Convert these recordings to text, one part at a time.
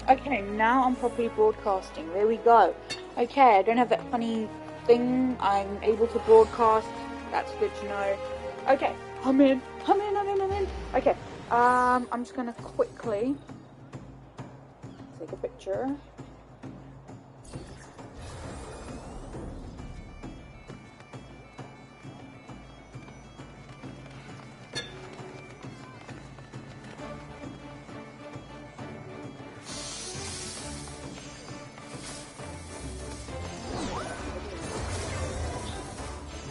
Okay, now I'm properly broadcasting. There we go. Okay, I don't have that funny thing. I'm able to broadcast. That's good to know. Okay, I'm in. Okay, I'm just gonna quickly take a picture.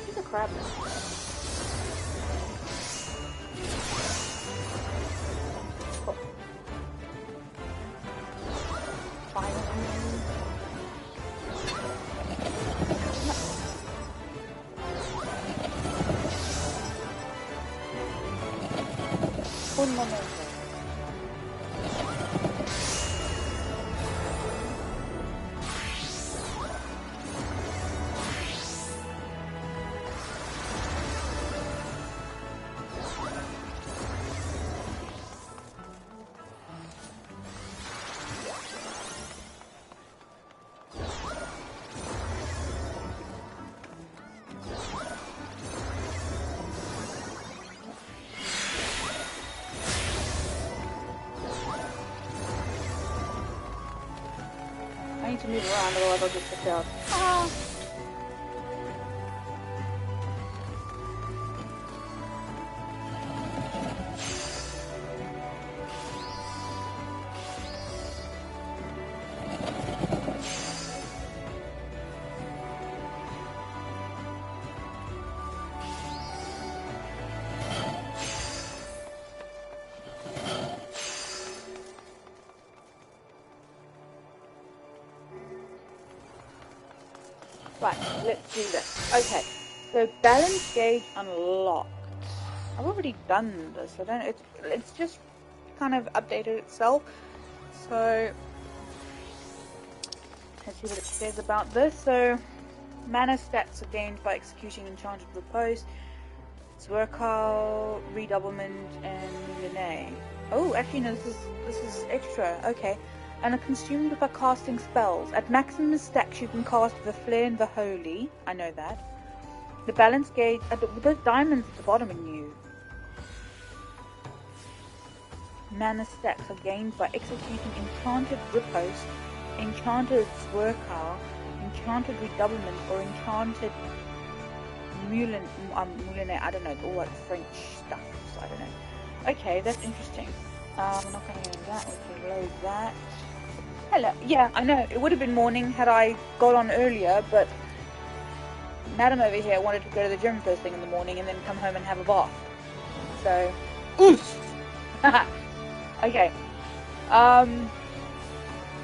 He's a crab. Oh. Un momento. I need to move around, otherwise I'll get kicked out. Ah. Right, let's do this. Okay, so balance gauge unlocked. I've already done this. I don't. It's just kind of updated itself. So let's see what it says about this. So mana stats are gained by executing enchanted repose, Zwerkal, redoublement, and Lene. Oh, actually no, this is extra. Okay. And are consumed by casting spells. At maximum stacks you can cast the Flare and the Holy. I know that. The balance gauge... there's diamonds at the bottom in you. Mana stacks are gained by executing Enchanted Riposte, Enchanted Zwerkal, Enchanted Redoublement, or Enchanted Mouline... I don't know, all that French stuff, so I don't know. Okay, that's interesting. We're not going to do that, we can load that. Hello. Yeah, I know. It would have been morning had I got on earlier, but Madam over here wanted to go to the gym first thing in the morning and then come home and have a bath. So, oof. Okay.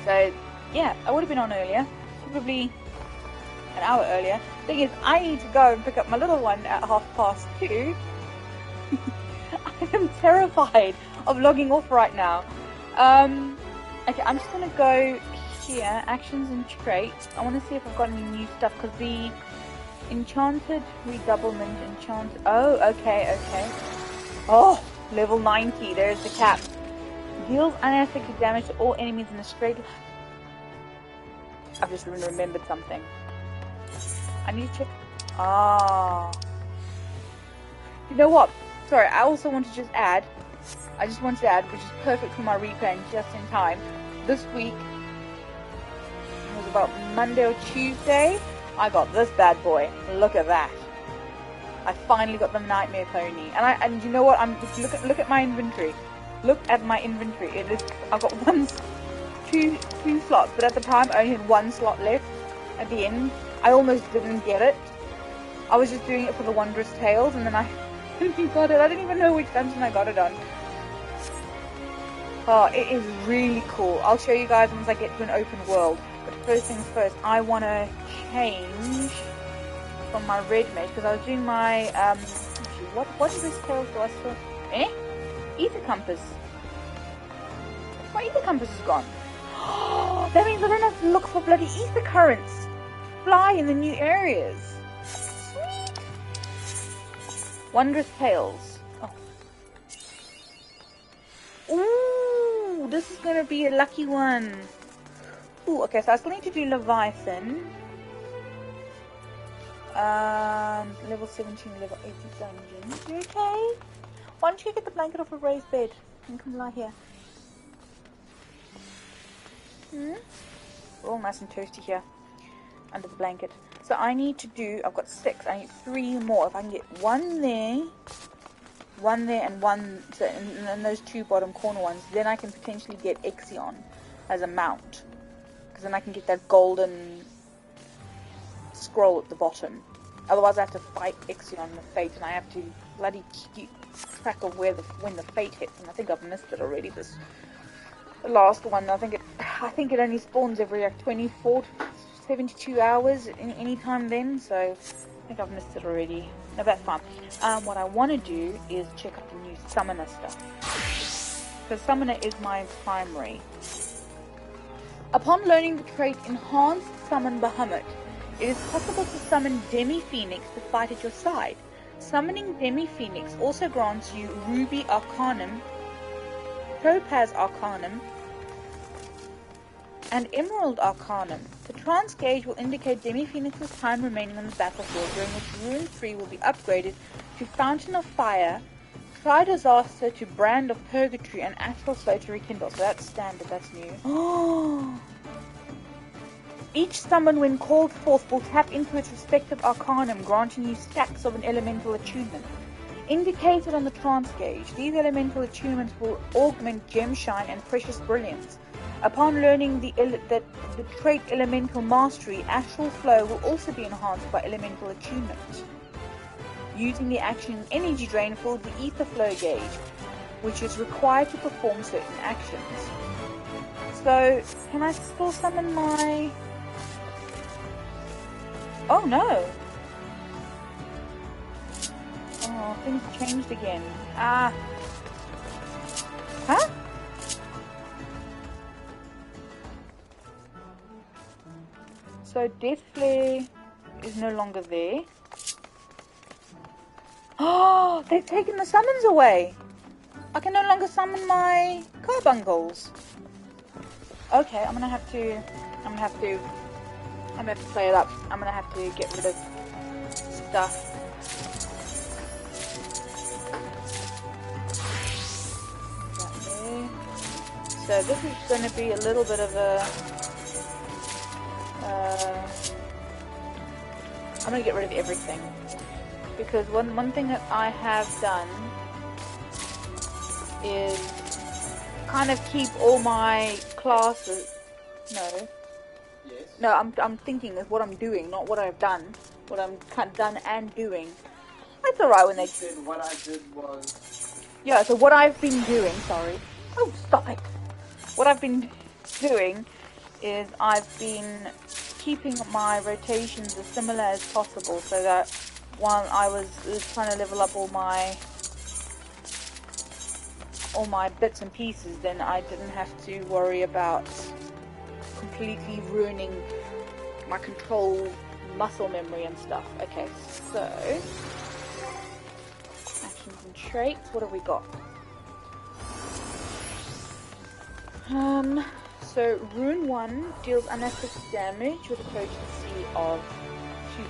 So, yeah, I would have been on earlier. Probably an hour earlier. Thing is, I need to go and pick up my little one at 2:30. I am terrified of logging off right now. Okay, I'm just gonna go here, actions and traits. I want to see if I've got any new stuff, because the enchanted redoublement, enchanted... Oh, okay. Oh, level 90, there's the cap. Deals unaffected damage to all enemies in a straight line. I've just remembered something. I need to check... Ah. You know what? Sorry, I also want to just add... which is perfect for my replay and just in time. This week, it was about Monday or Tuesday, I got this bad boy. Look at that. I finally got the Nightmare Pony. And you know what? Look at my inventory. Look at my inventory. I've got two slots, but at the time I only had one slot left at the end. I almost didn't get it. I was just doing it for the Wondrous Tales, and then I got it. I didn't even know which dungeon I got it on. Oh, it is really cool. I'll show you guys once I get to an open world. But first things first, I want to change from my red mage, because I was doing my, what is this tail do I still... Ether Compass. My Ether Compass is gone. That means I don't have to look for bloody Ether Currents. Fly in the new areas. Sweet. Wondrous Tales. Oh. Ooh. this is gonna be a lucky one. Ooh, okay, so I still need to do Leviathan. Level 17, level 80 dungeons. You okay? Why don't you get the blanket off a raised bed and come lie here? We're all nice and toasty here under the blanket. So I need to do, I've got 6, I need 3 more. If I can get one there, and one, so, and those 2 bottom corner ones, then I can potentially get Exion as a mount. Because then I can get that golden scroll at the bottom. Otherwise I have to fight Exion the fate, and I have to bloody keep track of when the fate hits, and I think I've missed it already. The last one, I think it only spawns every like 24 to 72 hours any time then, so I think I've missed it already. No, that's fine. What I want to do is check out the new summoner stuff, because summoner is my primary. Upon learning the trait Enhanced Summon Bahamut, it is possible to summon Demi-Phoenix to fight at your side. Summoning Demi-Phoenix also grants you Ruby Arcanum, Topaz Arcanum, and Emerald Arcanum. The trance gauge will indicate Demi-Phoenix's time remaining on the battlefield, during which Rune 3 will be upgraded to Fountain of Fire, Tri-Disaster to Brand of Purgatory, and Astral Flow to Rekindle. So that's standard, that's new. Oh! Each summon, when called forth, will tap into its respective Arcanum, granting you stacks of an elemental attunement. Indicated on the trance gauge, these elemental attunements will augment Gem Shine and Precious Brilliance. Upon learning the trait Elemental Mastery, Astral Flow will also be enhanced by Elemental Attunement, using the action Energy Drain filled the Ether Flow gauge, which is required to perform certain actions. So, can I still summon my... Oh no! Oh, things changed again. Ah! Huh? So Death Flare is no longer there. Oh, they've taken the summons away. I can no longer summon my carbuncles. Okay, I'm gonna have to play it up. I'm gonna have to get rid of stuff. So this is gonna be a little bit of a I'm gonna get rid of everything, because one thing that I have done is kind of keep all my classes. No. Yes. No, I'm thinking of what I'm doing, not what I've done. What I'm done and doing. That's alright when they. Then what I did was. Yeah. So what I've been doing. Sorry. Oh, stop it. What I've been doing is I've been keeping my rotations as similar as possible, so that while I was trying to level up all my bits and pieces, then I didn't have to worry about completely ruining my control muscle memory and stuff. Okay, so actions and traits, what have we got? So Rune 1 deals unaffected damage with a potency of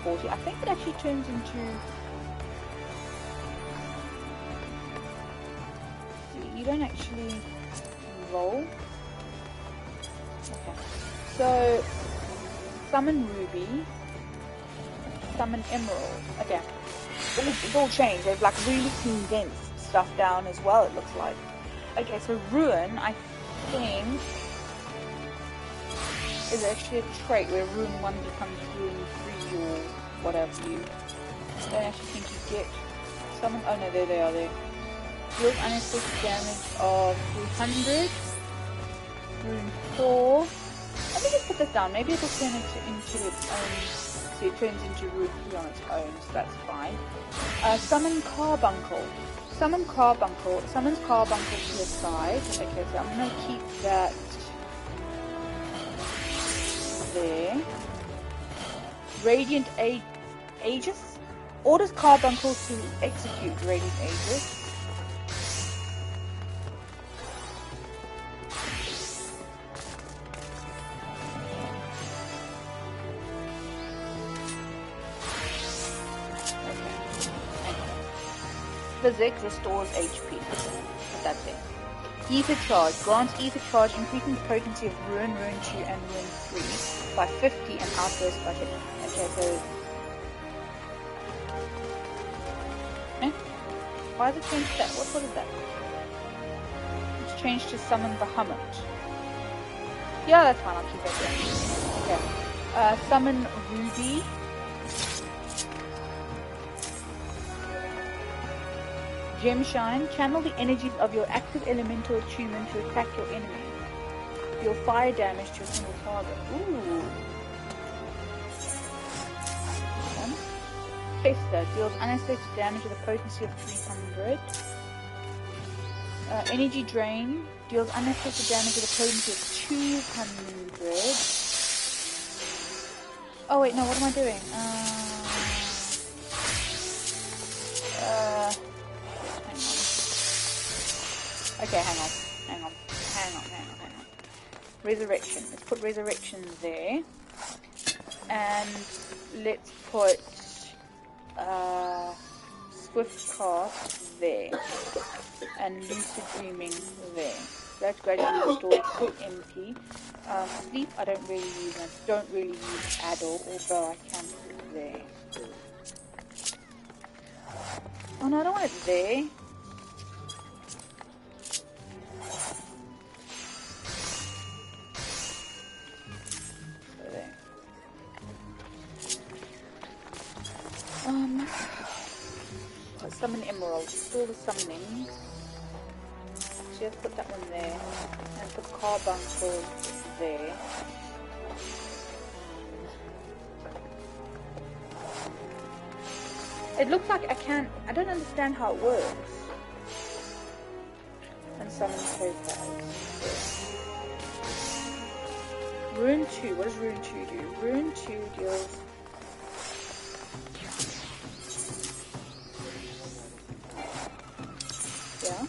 240. I think it actually turns into... You don't actually roll. Okay. So, summon Ruby, summon Emerald. Okay. It's all changed. They've like really condensed stuff down as well, it looks like. Okay, so Ruin, I think, is actually a trait where Rune 1 becomes Rune 3 or whatever you... I don't actually think you get summon... Oh no, there they are there. Deals unaffected damage of 300. Rune 4. Let me just put this down. Maybe it'll turn it into its own. So it turns into Rune 3 on its own, so that's fine. Summon Carbuncle. Summon Carbuncle. Summons Carbuncle to the side. Okay, so I'm going to keep that there. Radiant Aegis. Orders Carbuncle to execute Radiant Aegis. Physics restores HP. Put that there. Ether Charge. Grants Ether Charge, increasing the potency of Rune, Rune 2, and Rune 3 by 50 and outburst by 10. Okay, so... Eh? Why has it changed that? What was that? It's changed to Summon Bahamut. Yeah, that's fine. I'll keep that there. Okay. Summon Ruby. Gem Shine. Channel the energies of your active elemental attunement to attack your enemy. Deal fire damage to a single target. Ooh. Fester. Deals unexpected damage with a potency of 300. Energy Drain. Deals unexpected damage with a potency of 200. Oh wait, no, what am I doing? Okay, hang on. Resurrection. Let's put Resurrection there. And let's put Swift Cast there. And Lucid Dreaming there. That's gradually restored to MP. Sleep I don't really use, and I don't really use Addle, although I can put it there. Oh no, I don't want it there. Summon Emerald. Still the summoning. So let's put that one there. And put Carbuncle there. It looks like I don't understand how it works. And summon Topaz. Rune 2. What does Rune 2 do? Rune 2 deals... Yeah?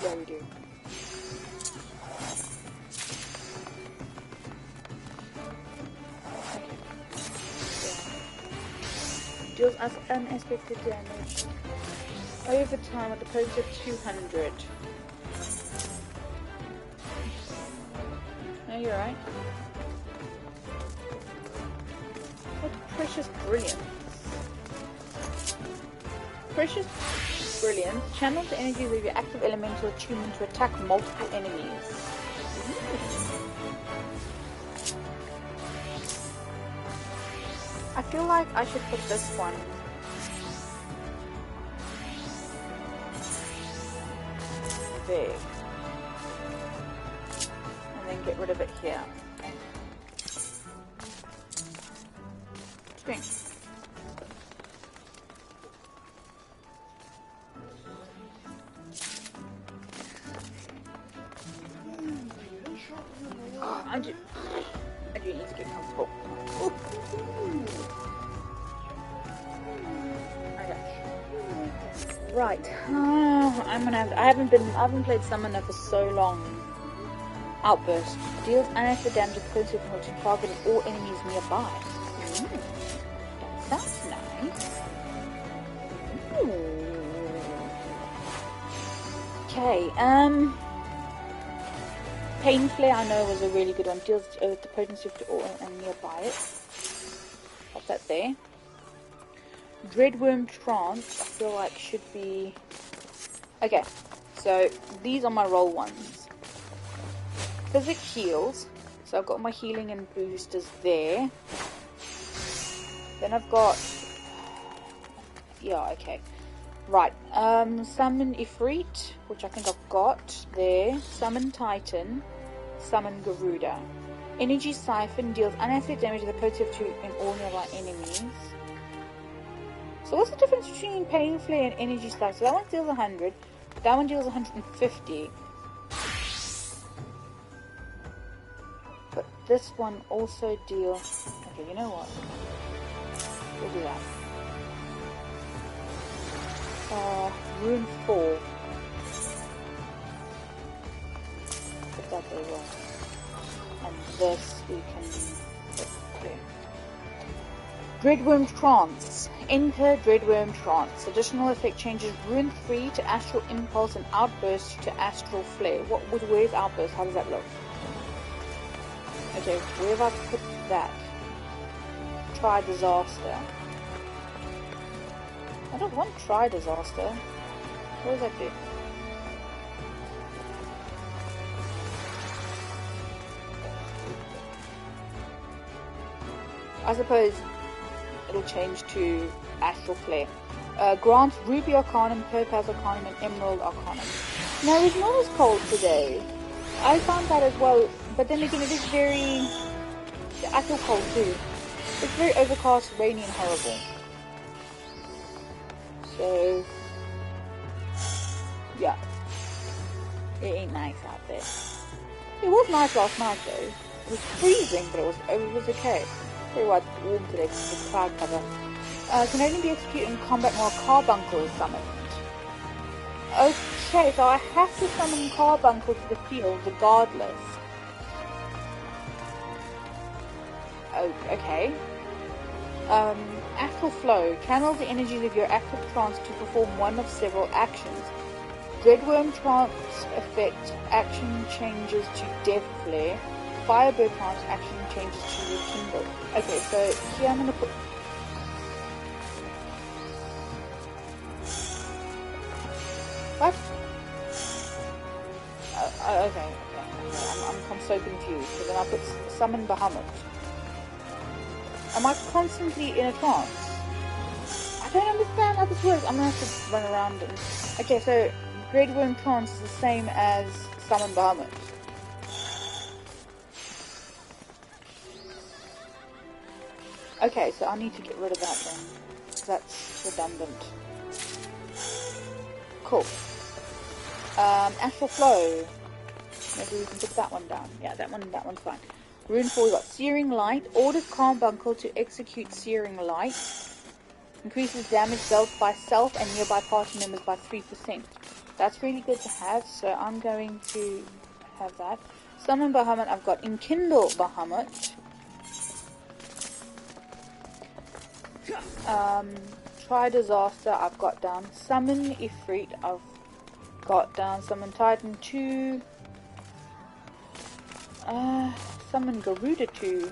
Yeah, we do. Deals us unexpected damage over time with a potency of 200. No, you're right. What precious brilliance. Precious Brilliance channels the energies of your active elemental attunement to attack multiple enemies. I feel like I should put this one there. And then get rid of it here. Drink. I do need to get comfortable. Ooh. Okay. Right. I haven't played Summoner for so long. Outburst. Deals unnecessary damage with potency to target all enemies nearby. That sounds nice. Okay, Pain Flare I know was a really good one. Deals the potency to all and nearby it. Pop that there. Dreadworm Trance I feel like should be... Okay, so these are my roll ones. Physic heals. So I've got my healing and boosters there. Then I've got... Yeah, okay. Right, Summon Ifrit, which I think I've got there. Summon Titan. Summon Garuda. Energy Siphon deals unaffected damage with a potency of 2 in all nearby enemies. So what's the difference between Pain Flare and Energy Siphon? So that one deals 100, that one deals 150. But this one also deals... Okay, you know what? We'll do that. Rune 4. Put that there well. And this we can put there. Dreadworm Trance. Enter Dreadworm Trance. Additional effect changes Rune 3 to Astral Impulse and Outburst to Astral Flare. Where's Outburst? How does that look? Okay, where have I put that? Try Disaster. I don't want Try Disaster. Where is that there? I suppose it'll change to Astral Flare. Grants Ruby Arcanum, Topaz Arcanum, and Emerald Arcanum. Now, it's not as cold today. I found that as well, but then again, it is very... I feel cold too. It's very overcast, rainy, and horrible. So... yeah. It ain't nice out there. It was nice last night though. It was freezing, but it was okay. Very warm today because of the cloud cover. Can only be executed in combat while Carbuncle is summoned. Okay, so I have to summon Carbuncle to the field regardless. Oh, okay. Astral Flow. Channel the energies of your active trance to perform one of several actions. Dreadworm Trance effect action changes to Death Flare. Firebird Trance action changes to Rekindle. Okay, so here I'm gonna put... what? Okay. I'm so confused, because then I put Summon Bahamut. Am I constantly in a trance? I don't understand how this works. I'm gonna have to run around and... okay, so Dreadworm Trance is the same as Summon Bahamut. Okay, so I need to get rid of that then. That's redundant. Cool. Astral Flow. Maybe we can put that one down. Yeah, that one's fine. Rune 4, we got Searing Light. Orders Carbuncle to execute Searing Light. Increases damage dealt by self and nearby party members by 3%. That's really good to have, so I'm going to have that. Summon Bahamut, I've got Enkindle Bahamut. Try Disaster, I've got down. Summon Ifrit, I've got down. Summon Titan 2. Summon Garuda 2.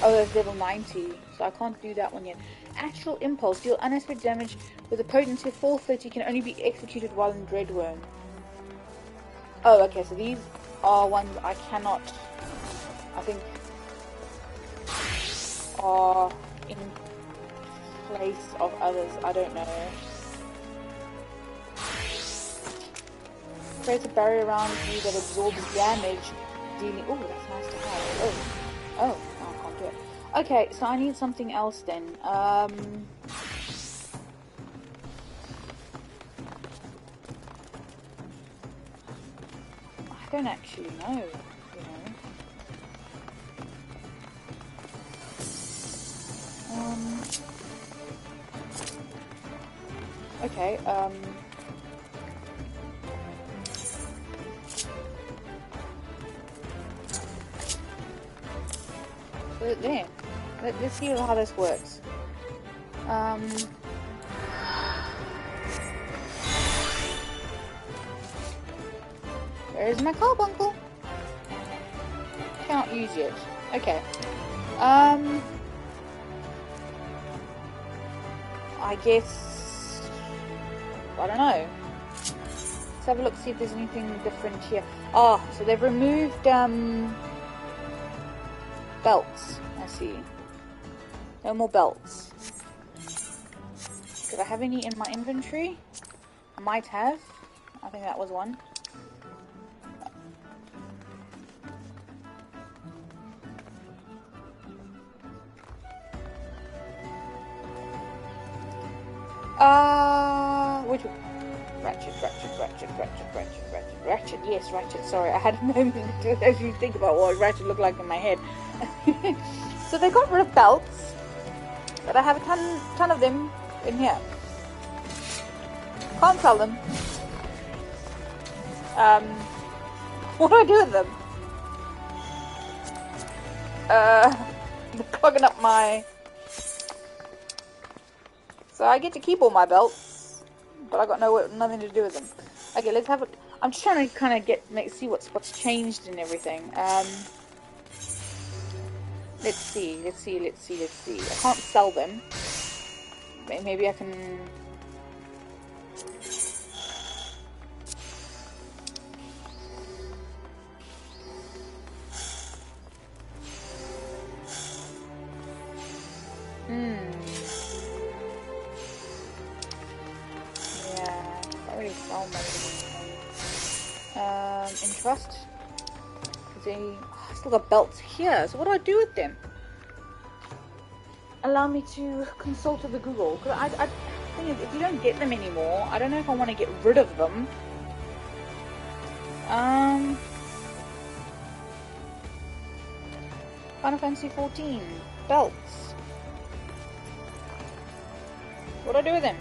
Oh, that's level 90, so I can't do that one yet. Astral Impulse, deal unexpected damage with a potency of 430, can only be executed while in Dreadworm. Oh, okay, so these are ones I cannot, I think, are in place of others, I don't know. Creates a barrier around you that absorbs damage, dealing... oh, that's nice to have. Oh, I can't do it. Okay, so I need something else then. I don't actually know, you know. Okay, so there. Let's see how this works. Where's my Carbuncle? Can't use it. Okay. I guess... I don't know. Let's have a look, see if there's anything different here. Ah, so they've removed, belts. I see. No more belts. Did I have any in my inventory? I might have. I think that was one. Which one? Ratchet, yes, Ratchet, sorry, I had a moment to actually think about what Ratchet looked like in my head. So they got rid of belts, but I have a ton of them in here. Can't sell them. What do I do with them? They're clogging up my So I get to keep all my belts, but I got nothing to do with them. Okay, let's have a... I'm just trying to kind of see what's changed and everything. Let's see. I can't sell them. Maybe I can... Yeah, I already sell most of them. In trust? I still got belts here, so what do I do with them? Allow me to consult with the Google. Cause the thing is, if you don't get them anymore, I don't know if I want to get rid of them. Final Fantasy 14 belts. What do I do with them?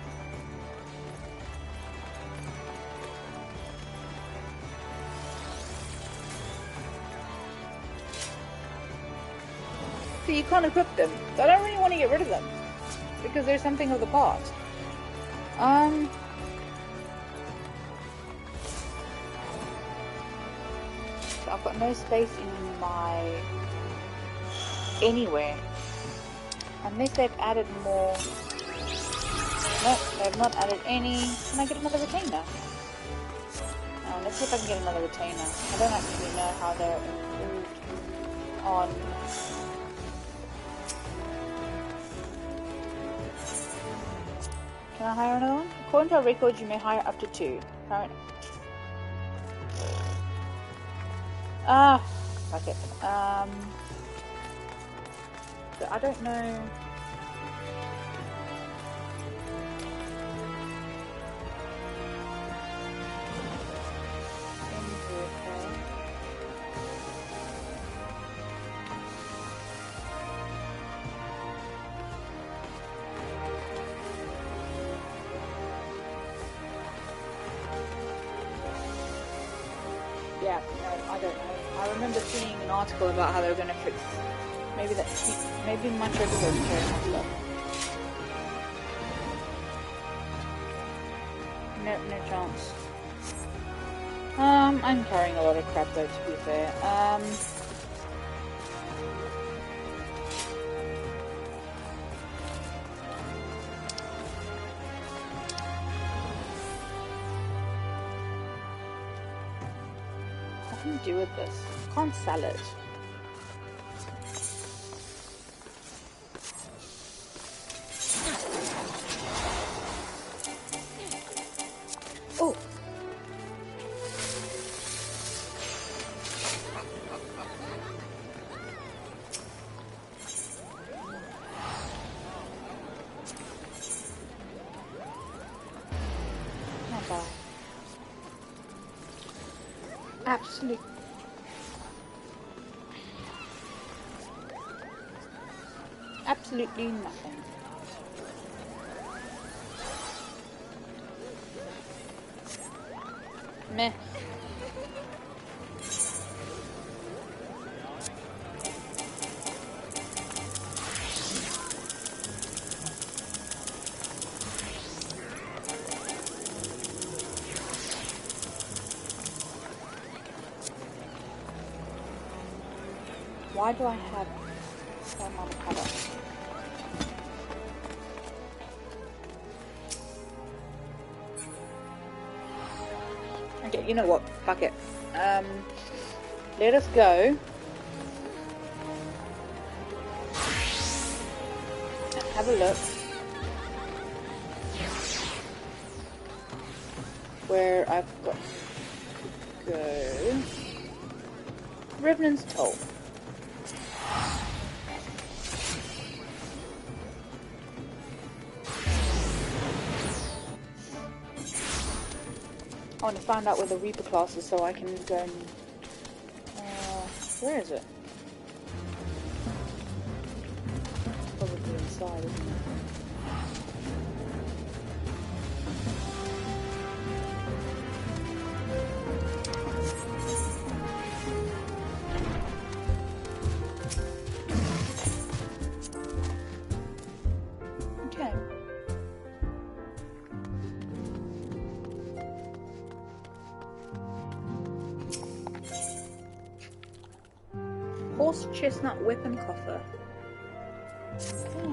So you can't equip them. So I don't really want to get rid of them because they're something of the past. So I've got no space in my anywhere unless they've added more. Nope, they've not added any. Can I get another retainer? Let's see if I can get another retainer. I don't actually know how they're improved on. Can I hire another one? According to our records, you may hire up to 2. Current. Fuck it. So I don't know. Yeah, no, I don't know. I remember seeing an article about how they were going to fix. Maybe my trigger was carrying my stuff. No chance. I'm carrying a lot of crap though, to be fair. What can I do with this? I can't sell it. Oh! Not bad. Absolutely nothing. Meh. Why do I have so much cover? Okay, you know what? Fuck it. Let us go. Have a look. Where I've got to go. Revenant's Toll. I want to find out where the Reaper class is so I can go and... where is it? Probably inside, isn't it? Okay. Horse chestnut weapon coffer. Okay.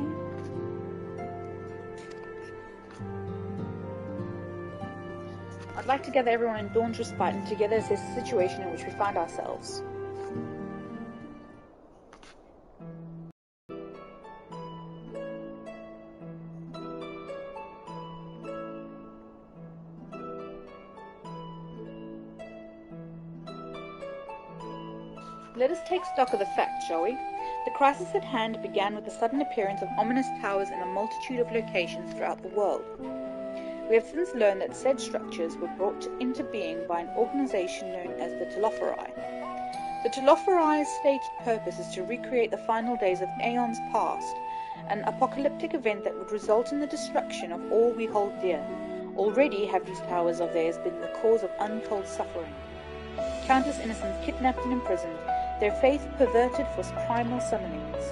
I'd like to gather everyone in Dawn's Respite and together assess the situation in which we find ourselves. Let us take stock of the facts, shall we? The crisis at hand began with the sudden appearance of ominous towers in a multitude of locations throughout the world. We have since learned that said structures were brought into being by an organization known as the Telophori. The Telophori's stated purpose is to recreate the final days of aeons past, an apocalyptic event that would result in the destruction of all we hold dear. Already have these towers of theirs been the cause of untold suffering. Countless innocents kidnapped and imprisoned, their faith perverted for primal summonings.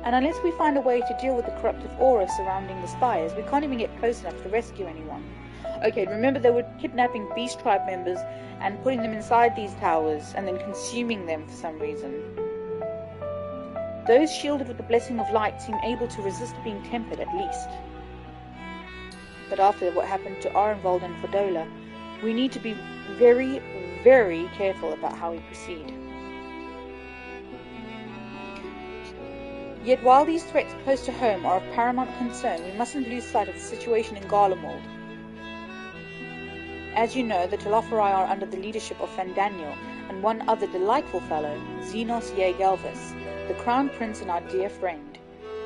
And unless we find a way to deal with the corruptive aura surrounding the spires, we can't even get close enough to rescue anyone. Okay, remember they were kidnapping Beast Tribe members and putting them inside these towers and then consuming them for some reason. Those shielded with the blessing of light seem able to resist being tempered at least. But after what happened to Arenvald and Fodola, we need to be very, very careful about how we proceed. Yet while these threats close to home are of paramount concern, we mustn't lose sight of the situation in Garlemald. As you know, the Telophori are under the leadership of Fandaniel and one other delightful fellow, Xenos Galvus, the Crown Prince and our dear friend.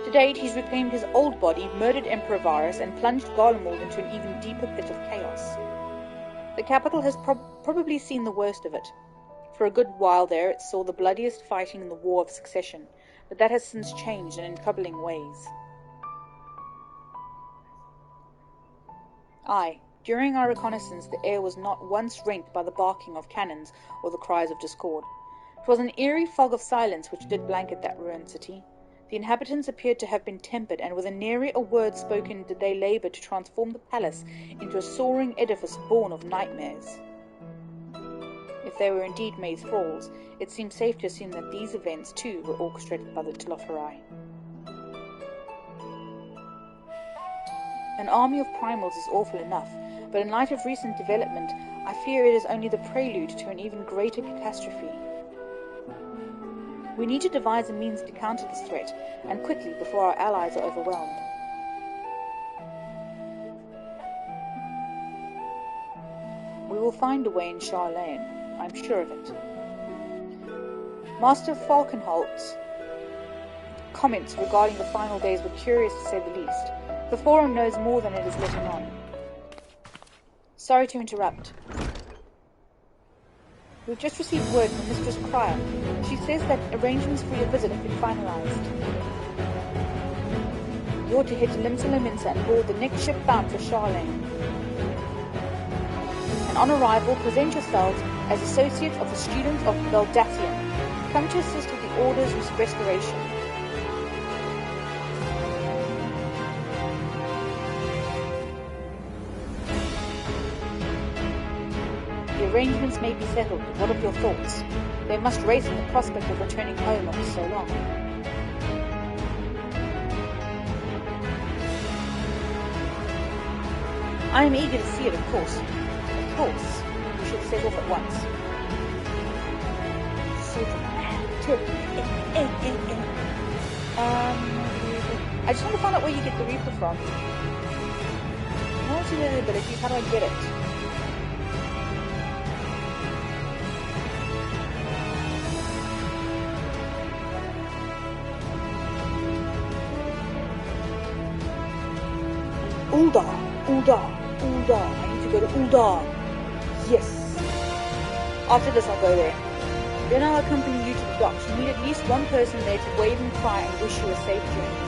To date, he's reclaimed his old body, murdered Emperor Varus, and plunged Garlemald into an even deeper pit of chaos. The capital has probably seen the worst of it. For a good while there, it saw the bloodiest fighting in the War of Succession, but that has since changed and in troubling ways. Aye, during our reconnaissance, the air was not once rent by the barking of cannons or the cries of discord. It was an eerie fog of silence which did blanket that ruined city. The inhabitants appeared to have been tempered, and with nary a word spoken did they labour to transform the palace into a soaring edifice born of nightmares. If they were indeed made thralls, it seemed safe to assume that these events too were orchestrated by the Telophori. An army of primals is awful enough, but in light of recent development, I fear it is only the prelude to an even greater catastrophe. We need to devise a means to counter this threat, and quickly before our allies are overwhelmed. We will find a way in Charlene, I'm sure of it. Master Falkenholt's comments regarding the final days were curious to say the least. The Forum knows more than it is letting on. Sorry to interrupt. We've just received word from Mistress Cryer. She says that arrangements for your visit have been finalized. You're to head to Limsa and board the next ship bound for Charlene. And on arrival, present yourselves as associates of the students of Veldatian, come to assist with the Order's restoration. The arrangements may be settled, but what of your thoughts? They must race at the prospect of returning home after so long. I am eager to see it, of course. Of course, we should set off at once. So dramatic. I just want to find out where you get the Reaper from. I want to know the abilities. How do I get it? Uldar. I need to go to Uldar. Yes. After this, I'll go there. Then I'll accompany you to the docks. You need at least one person there to wave and cry and wish you a safe journey.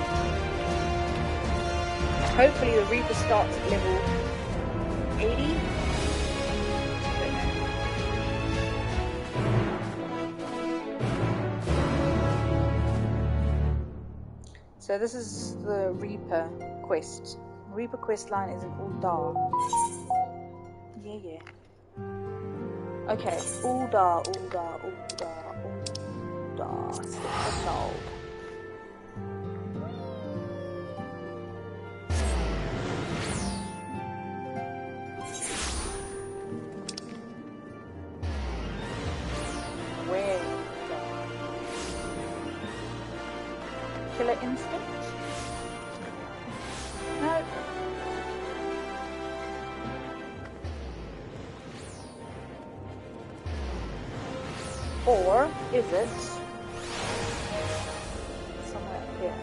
Hopefully the Reaper starts at level 80. So this is the Reaper quest. Reaper quest line is in Uldar. Yeah. Okay, Ulda. No. Where? Killer Instinct? No. Or is it somewhere up here?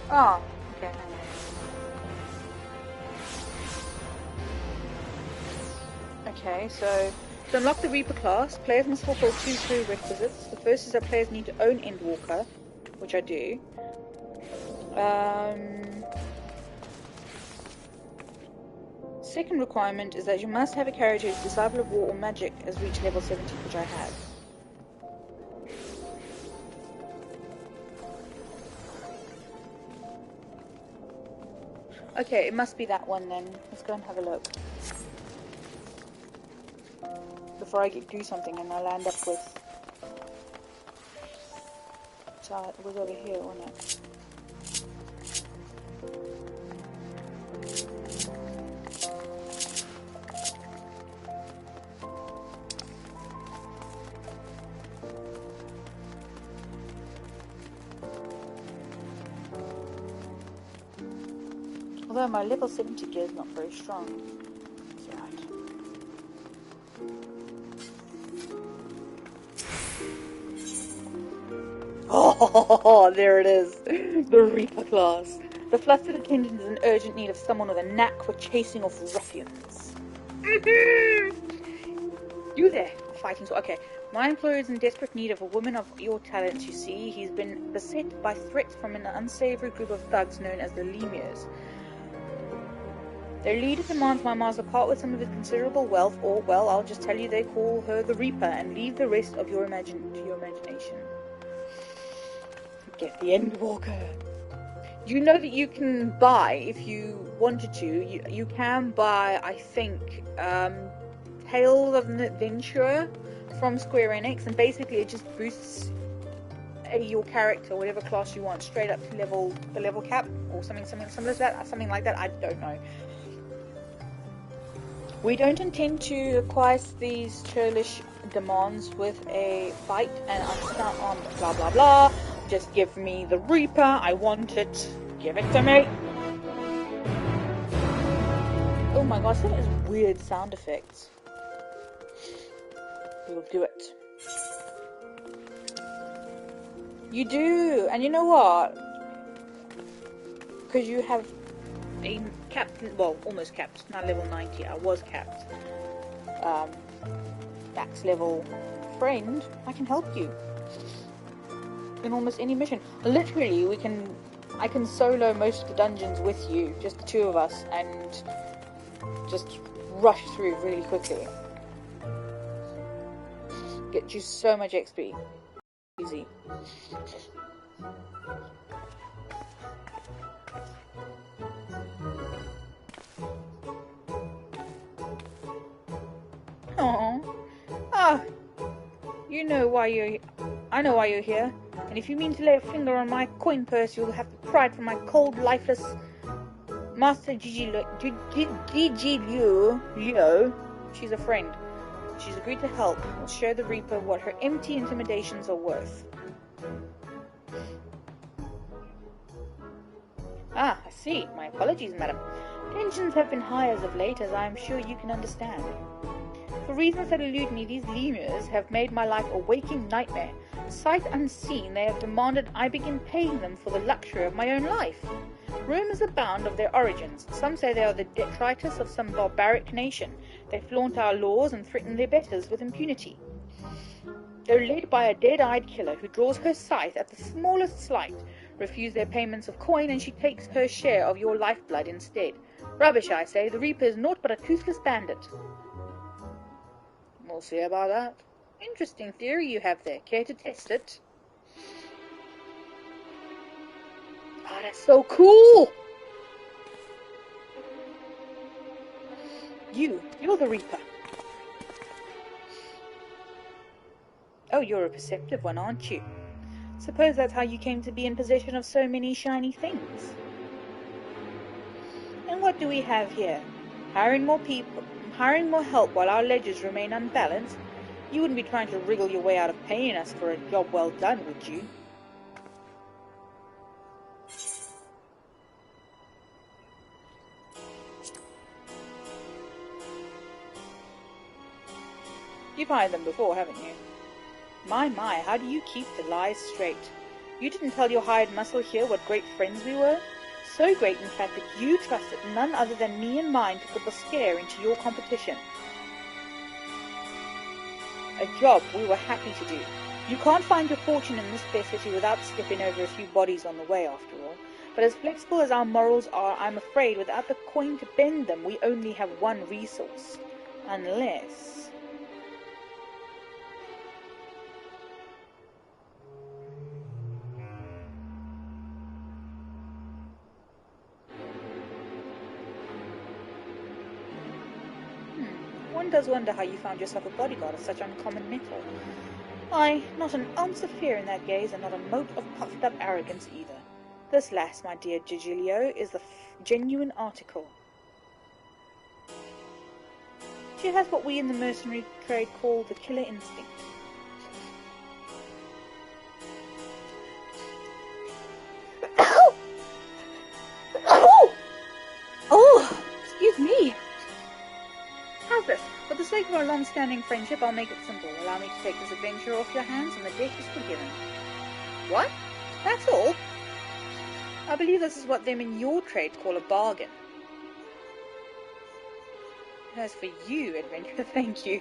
Oh, okay. Okay, so to unlock the Reaper class, players must fulfill 2 prerequisites. The first is that players need to own Endwalker, which I do. Second requirement is that you must have a character whose Disciple of War or Magic has reached level 70, which I have. Okay, it must be that one then. Let's go and have a look. Before I do something and I land up with... So it was over here, wasn't it? Although my level 70 gear is not very strong. That's right. Oh, there it is. The Reaper class. The flustered attendant is in urgent need of someone with a knack for chasing off ruffians. You there, fighting sword. Okay, my employer is in desperate need of a woman of your talents, you see. He's been beset by threats from an unsavory group of thugs known as the Lemures. Their leader demands my master part with some of his considerable wealth, or, well, I'll just tell you they call her the Reaper, and leave the rest of your imagination. Get the Endwalker. You know that you can buy, if you wanted to, you can buy, I think, Tales of an Adventurer from Square Enix, and basically it just boosts your character, whatever class you want, straight up to the level cap, or something similar to that, something like that, I don't know. We don't intend to acquire these churlish demands with a fight, and I'm blah blah blah. Just give me the Reaper, I want it. Give it to me. Oh my gosh, that is weird sound effects. We'll do it. You do, and you know what? Because you have a captain, well, almost capped, not level 90, I was capped. Max level friend, I can help you in almost any mission. Literally, I can solo most of the dungeons with you, just the 2 of us, and just rush through really quickly. Get you so much XP. Easy. Aww. Ah, I know why you're here. And if you mean to lay a finger on my coin purse, you'll have to pry it from my cold, lifeless Master Gigi Leo. She's a friend. She's agreed to help. We'll show the Reaper what her empty intimidations are worth. Ah, I see. My apologies, madam. Tensions have been high as of late, as I am sure you can understand. For reasons that elude me, these lemurs have made my life a waking nightmare. Sight unseen, they have demanded I begin paying them for the luxury of my own life. Rumours abound of their origins. Some say they are the detritus of some barbaric nation. They flaunt our laws and threaten their betters with impunity. They're led by a dead-eyed killer who draws her scythe at the smallest slight, Refuse their payments of coin, and she takes her share of your lifeblood instead. Rubbish, I say. The Reaper is naught but a toothless bandit. We'll see about that. Interesting theory you have there. Care to test it? Oh, that's so cool! You're the Reaper. Oh, you're a perceptive one, aren't you? Suppose that's how you came to be in possession of so many shiny things. And what do we have here? Hiring more help while our ledgers remain unbalanced? You wouldn't be trying to wriggle your way out of paying us for a job well done, would you? You've hired them before, haven't you? My, how do you keep the lies straight? You didn't tell your hired muscle here what great friends we were? So great, in fact, that you trusted none other than me and mine to put the scare into your competition. A job we were happy to do. You can't find your fortune in this fair city without skipping over a few bodies on the way, after all. But as flexible as our morals are, I'm afraid without the coin to bend them, we only have one resource. Unless... One does wonder how you found yourself a bodyguard of such uncommon metal. Aye, not an ounce of fear in that gaze, and not a mote of puffed-up arrogance either. This lass, my dear Gigilio, is the genuine article. She has what we in the mercenary trade call the killer instinct. Oh, excuse me. How's this? For the sake of our long-standing friendship, I'll make it simple. Allow me to take this adventure off your hands, and the debt is forgiven. What? That's all? I believe this is what them in your trade call a bargain. As for you, adventurer, thank you.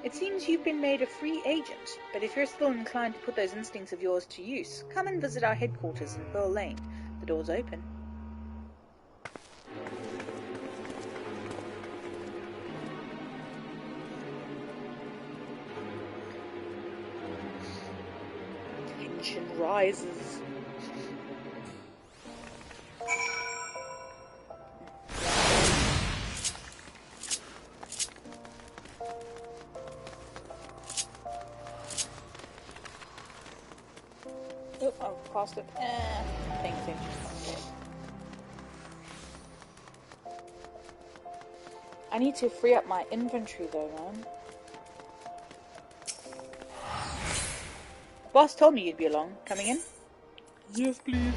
It seems you've been made a free agent, but if you're still inclined to put those instincts of yours to use, come and visit our headquarters in Pearl Lane. The door's open. Tension rises. Oh, I've passed it. Paying attention. I need to free up my inventory though, man. Boss told me you'd be along. Coming in? Yes, please.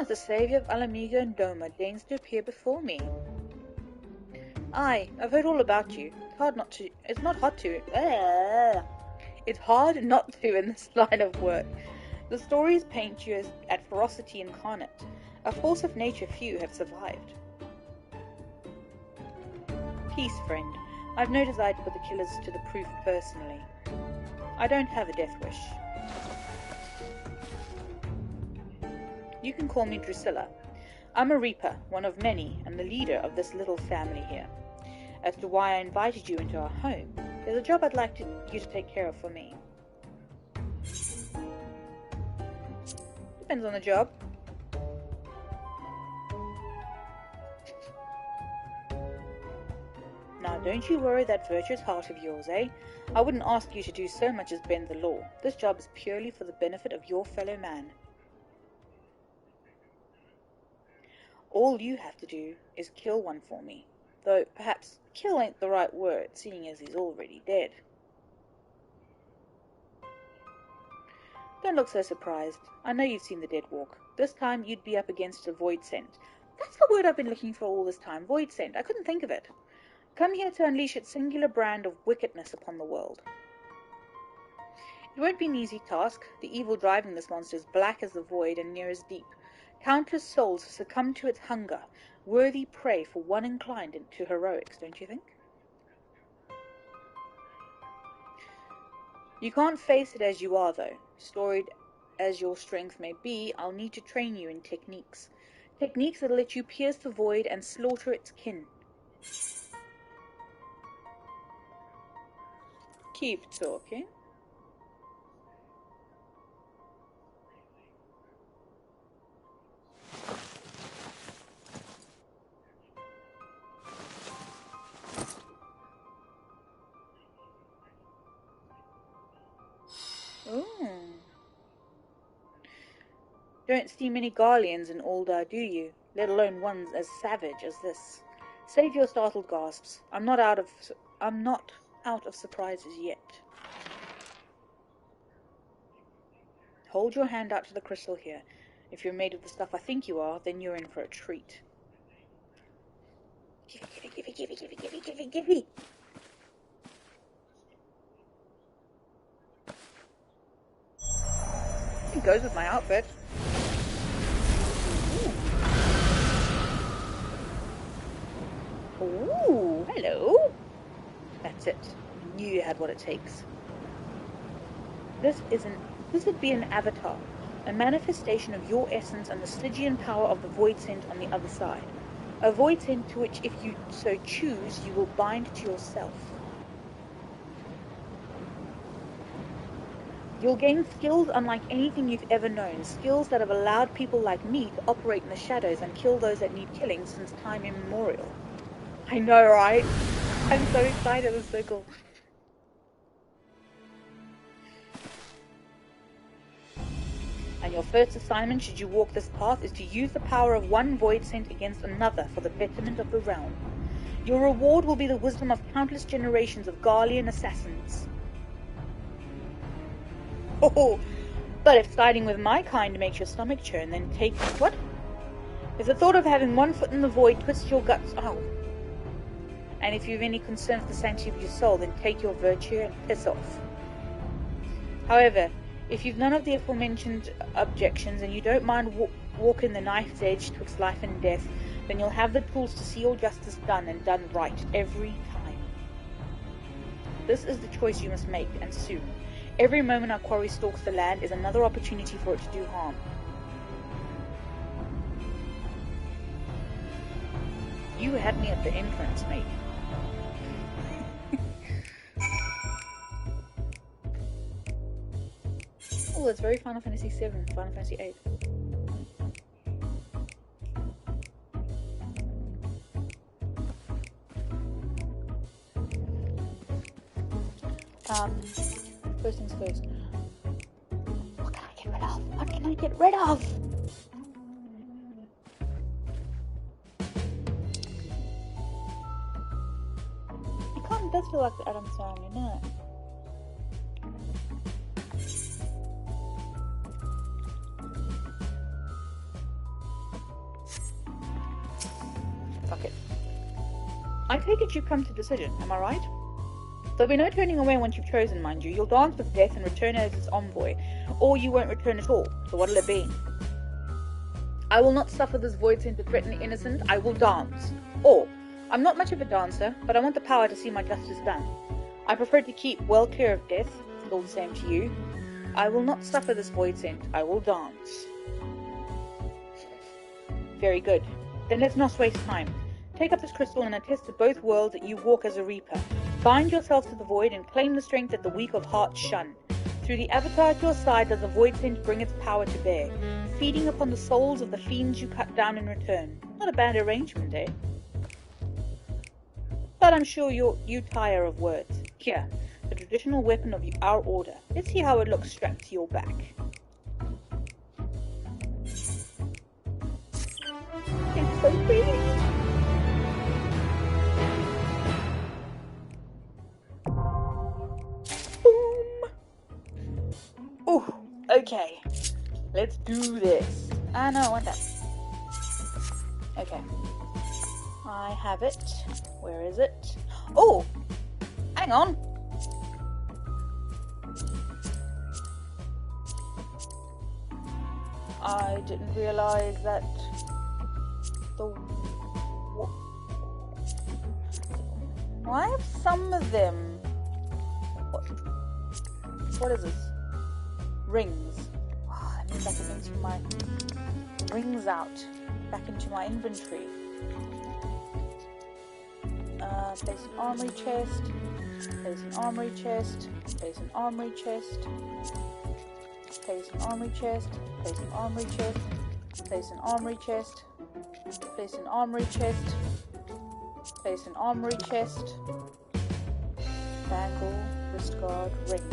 The saviour of Alamigo and Doma deigns to appear before me. Aye, I've heard all about you. It's hard not to. It's hard not to in this line of work. The stories paint you as at ferocity incarnate, a force of nature few have survived. Peace, friend. I've no desire to put the killers to the proof personally. I don't have a death wish. You can call me Drusilla. I'm a Reaper, one of many, and the leader of this little family here. As to why I invited you into our home, there's a job I'd like you to take care of for me. Depends on the job. Now, don't you worry that virtuous heart of yours, eh? I wouldn't ask you to do so much as bend the law. This job is purely for the benefit of your fellow man. All you have to do is kill one for me. Though perhaps kill ain't the right word, seeing as he's already dead. Don't look so surprised. I know you've seen the dead walk. This time you'd be up against a void scent. That's the word I've been looking for all this time, void scent. I couldn't think of it. Come here to unleash its singular brand of wickedness upon the world. It won't be an easy task. The evil driving this monster is black as the void and near as deep. Countless souls have succumbed to its hunger, worthy prey for one inclined to heroics, don't you think? You can't face it as you are, though. Storied as your strength may be, I'll need to train you in techniques. Techniques that'll let you pierce the void and slaughter its kin. Keep talking. Ooh. Don't see many Garleans in Aldar, do you? Let alone ones as savage as this. Save your startled gasps. I'm not out of surprises yet. Hold your hand out to the crystal here. If you're made of the stuff I think you are, then you're in for a treat. Give. It goes with my outfit. Ooh, hello. That's it. I knew you had what it takes. This would be an avatar, a manifestation of your essence and the Stygian power of the void scent on the other side. A void scent to which, if you so choose, you will bind to yourself. You'll gain skills unlike anything you've ever known, skills that have allowed people like me to operate in the shadows and kill those that need killing since time immemorial. I know, right? I'm so excited, it's so cool. And your first assignment, should you walk this path, is to use the power of one void scent against another for the betterment of the realm. Your reward will be the wisdom of countless generations of Garlean assassins. Oh, but if siding with my kind makes your stomach churn, then take... What? If the thought of having one foot in the void twists your guts... Oh. And if you've any concern for the sanctity of your soul, then take your virtue and piss off. However, if you've none of the aforementioned objections, and you don't mind walking the knife's edge twixt life and death, then you'll have the tools to see your justice done and done right every time. This is the choice you must make, and soon. Every moment our quarry stalks the land is another opportunity for it to do harm. You had me at the entrance, mate. Oh, it's very Final Fantasy VII, Final Fantasy VIII. First things first. What can I get rid of? What can I get rid of? It kind of does feel like the Adams family, doesn't it? Fuck it. I take it you've come to a decision, am I right? There'll be no turning away once you've chosen, mind you. You'll dance with death and return as its envoy, or you won't return at all. So what'll it be? I will not suffer this void scent to threaten the innocent. I will dance. Or, I'm not much of a dancer, but I want the power to see my justice done. I prefer to keep well clear of death. It's all the same to you. I will not suffer this void scent. I will dance. Very good. Then let's not waste time. Take up this crystal and attest to both worlds that you walk as a reaper. Bind yourself to the void and claim the strength that the weak of heart shun. Through the avatar at your side does the void scent bring its power to bear, feeding upon the souls of the fiends you cut down in return. Not a bad arrangement, eh? But I'm sure you tire of words. Here, the traditional weapon of our order. Let's see how it looks strapped to your back. It's so pretty. Okay, let's do this. Ah, no, I want that. Okay. I have it. Where is it? Oh! Hang on! I didn't realise that I have some of them. What is this? Rings. Oh, that means I can empty my rings out back into my inventory. Place an armory chest. Place an armory chest. Place an armory chest. Place an armory chest. Place an armory chest. Place an armory chest. Place an armory chest. Place an armory chest. Bangle, wrist guard, ring.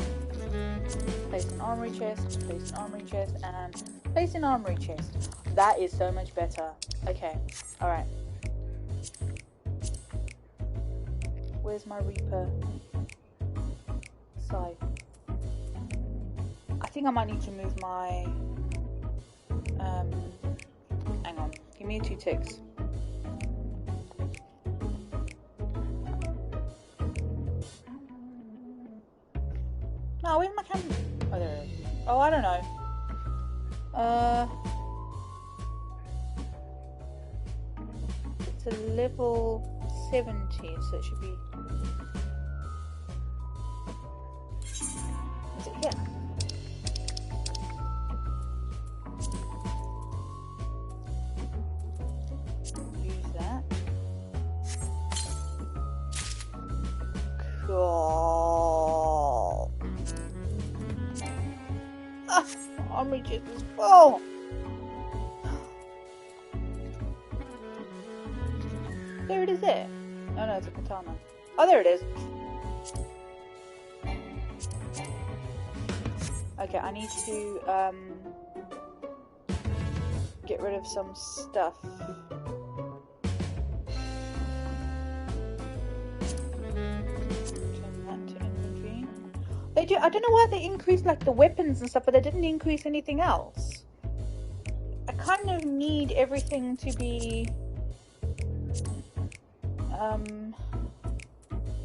Place an armory chest. Place an armory chest, and place an armory chest. That is so much better. Okay, all right. Where's my Reaper? Scythe. I think I might need to move my... hang on. Give me 2 ticks. No, where's my camera? Oh, there it is. Oh, I don't know. It's a level 70, so it should be... Is it here? Use that. Cool. Ah, armory chest is full. There it is there. Oh no, it's a katana. Oh, there it is. Okay, I need to get rid of some stuff. Turn that to inventory. They do. I don't know why they increased like the weapons and stuff, but they didn't increase anything else. I kind of need everything to be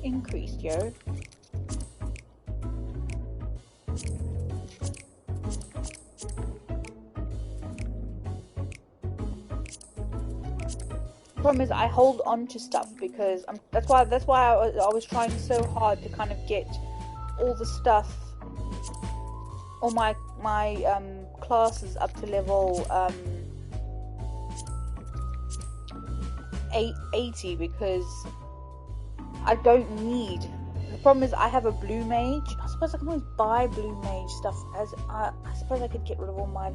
increased, yo. Problem is, I hold on to stuff because that's why I was trying so hard to kind of get all the stuff, all my classes up to level 80 because I don't need. The problem is I have a blue mage. I suppose I can always buy blue mage stuff as I suppose I could get rid of all my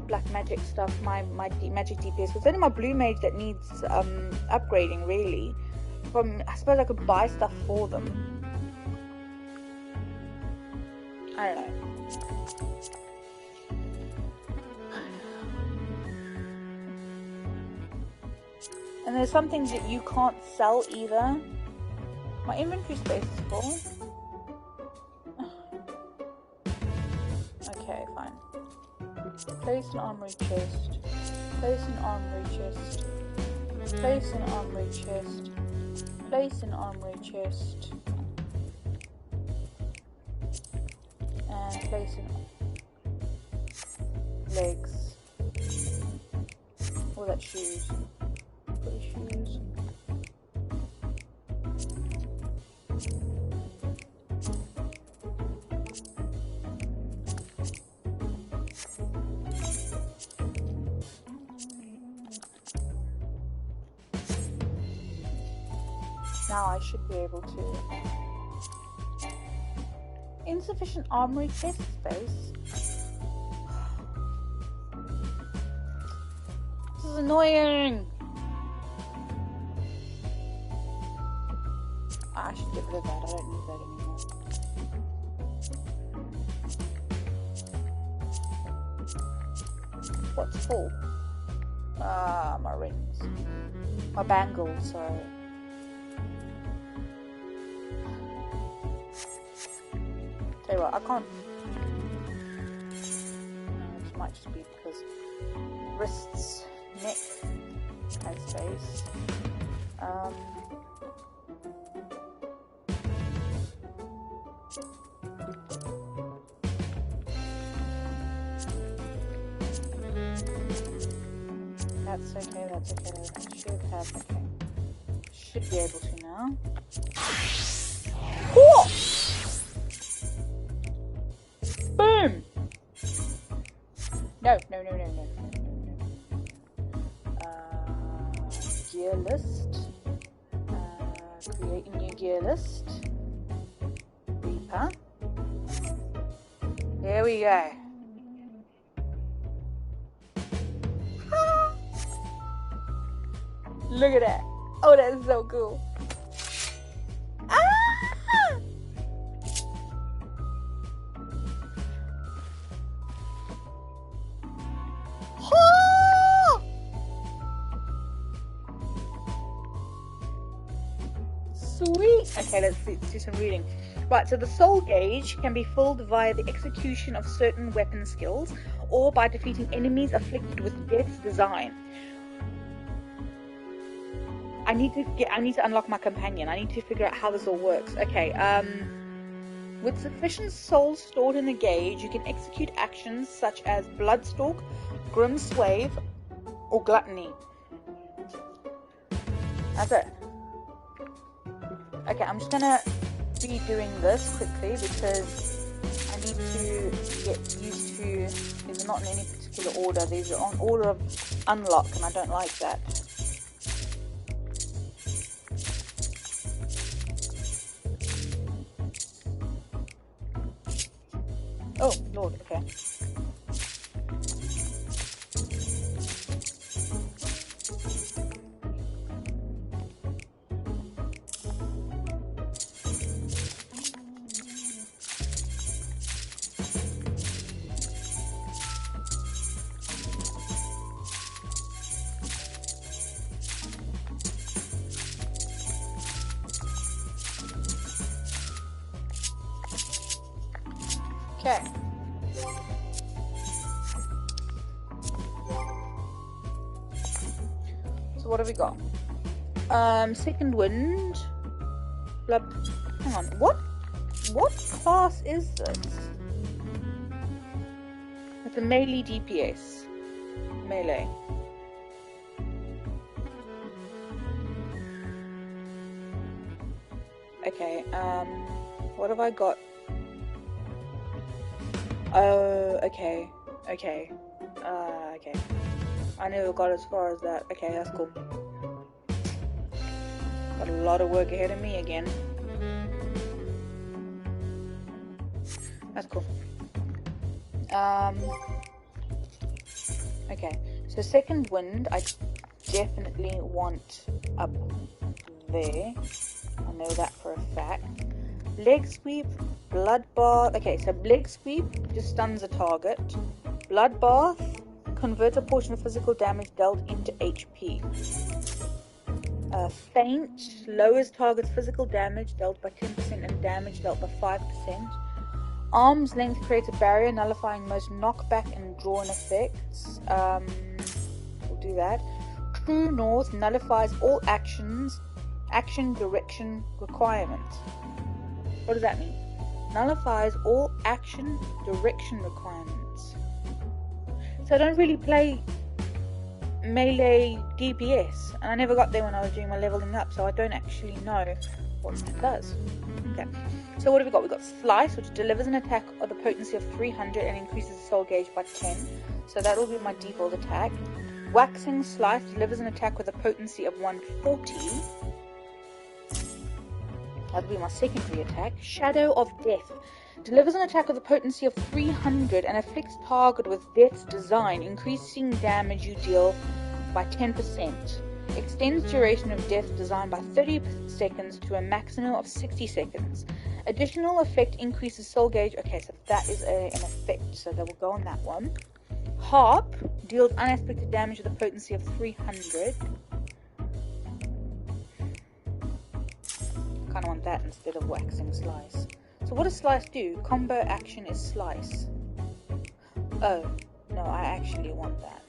black magic stuff, my magic DPS. It's only my blue mage that needs upgrading really. I suppose I could buy stuff for them. I don't know. And there's some things that you can't sell either. My inventory space is full. Okay, fine. Place an armory chest. Place an armory chest. Place an armory chest. Place an armory chest. And place an legs. Oh, that's shoes. Shoes. Now I should be able to. Insufficient armory chest space. This is annoying. I should get rid of that. I don't need that anymore. What's full? Ah, my rings. My bangles, sorry. Tell you what, I can't. might just be because wrists, neck has space. That's okay, that's okay. I should have, okay. Should be able to now. Cool! Boom! No. Gear list. Create a new gear list. Reaper. There we go. Look at that. Oh, that's so cool. Ah! Oh! Sweet. Okay, let's do some reading. Right, so the soul gauge can be filled via the execution of certain weapon skills or by defeating enemies afflicted with death's design. I need to unlock my companion. I need to figure out how this all works. Okay, with sufficient souls stored in the gauge, you can execute actions such as Bloodstalk, Grim Swathe, or Gluttony. That's it. Okay, I'm just gonna be doing this quickly because I need to get used to. These are not in any particular order. These are on order of unlock, and I don't like that. Oh, Lord, okay. Okay. So what have we got? Second wind. Hang on. What class is this? It's a melee DPS. Melee. Okay. What have I got? Oh, okay. Okay. I never got as far as that. Okay, that's cool. Got a lot of work ahead of me again. That's cool. Okay, so second wind, I definitely want up there. I know that for a fact. Leg sweep, bloodbath. Okay, so leg sweep just stuns a target. Bloodbath converts a portion of physical damage dealt into HP. Feint lowers target's physical damage dealt by 10% and damage dealt by 5%. Arm's length creates a barrier nullifying most knockback and drawn effects. We'll do that. True North nullifies all action direction requirements. What does that mean? Nullifies all action direction requirements. So I don't really play melee DPS, and I never got there when I was doing my leveling up, so I don't actually know what that does. Okay, so what have we got? We've got Slice, which delivers an attack of the potency of 300 and increases the soul gauge by 10, so that will be my default attack. Waxing Slice delivers an attack with a potency of 140. That'll be my secondary attack. Shadow of Death delivers an attack with a potency of 300 and afflicts target with Death's design, increasing damage you deal by 10%. Extends duration of Death's design by 30 seconds to a maximum of 60 seconds. Additional effect increases soul gauge. Okay, so that is an effect, so that will go on that one. Harp deals unexpected damage with a potency of 300. I want that instead of Waxing Slice. So what does Slice do? Combo action is Slice. Oh, No, I actually want that.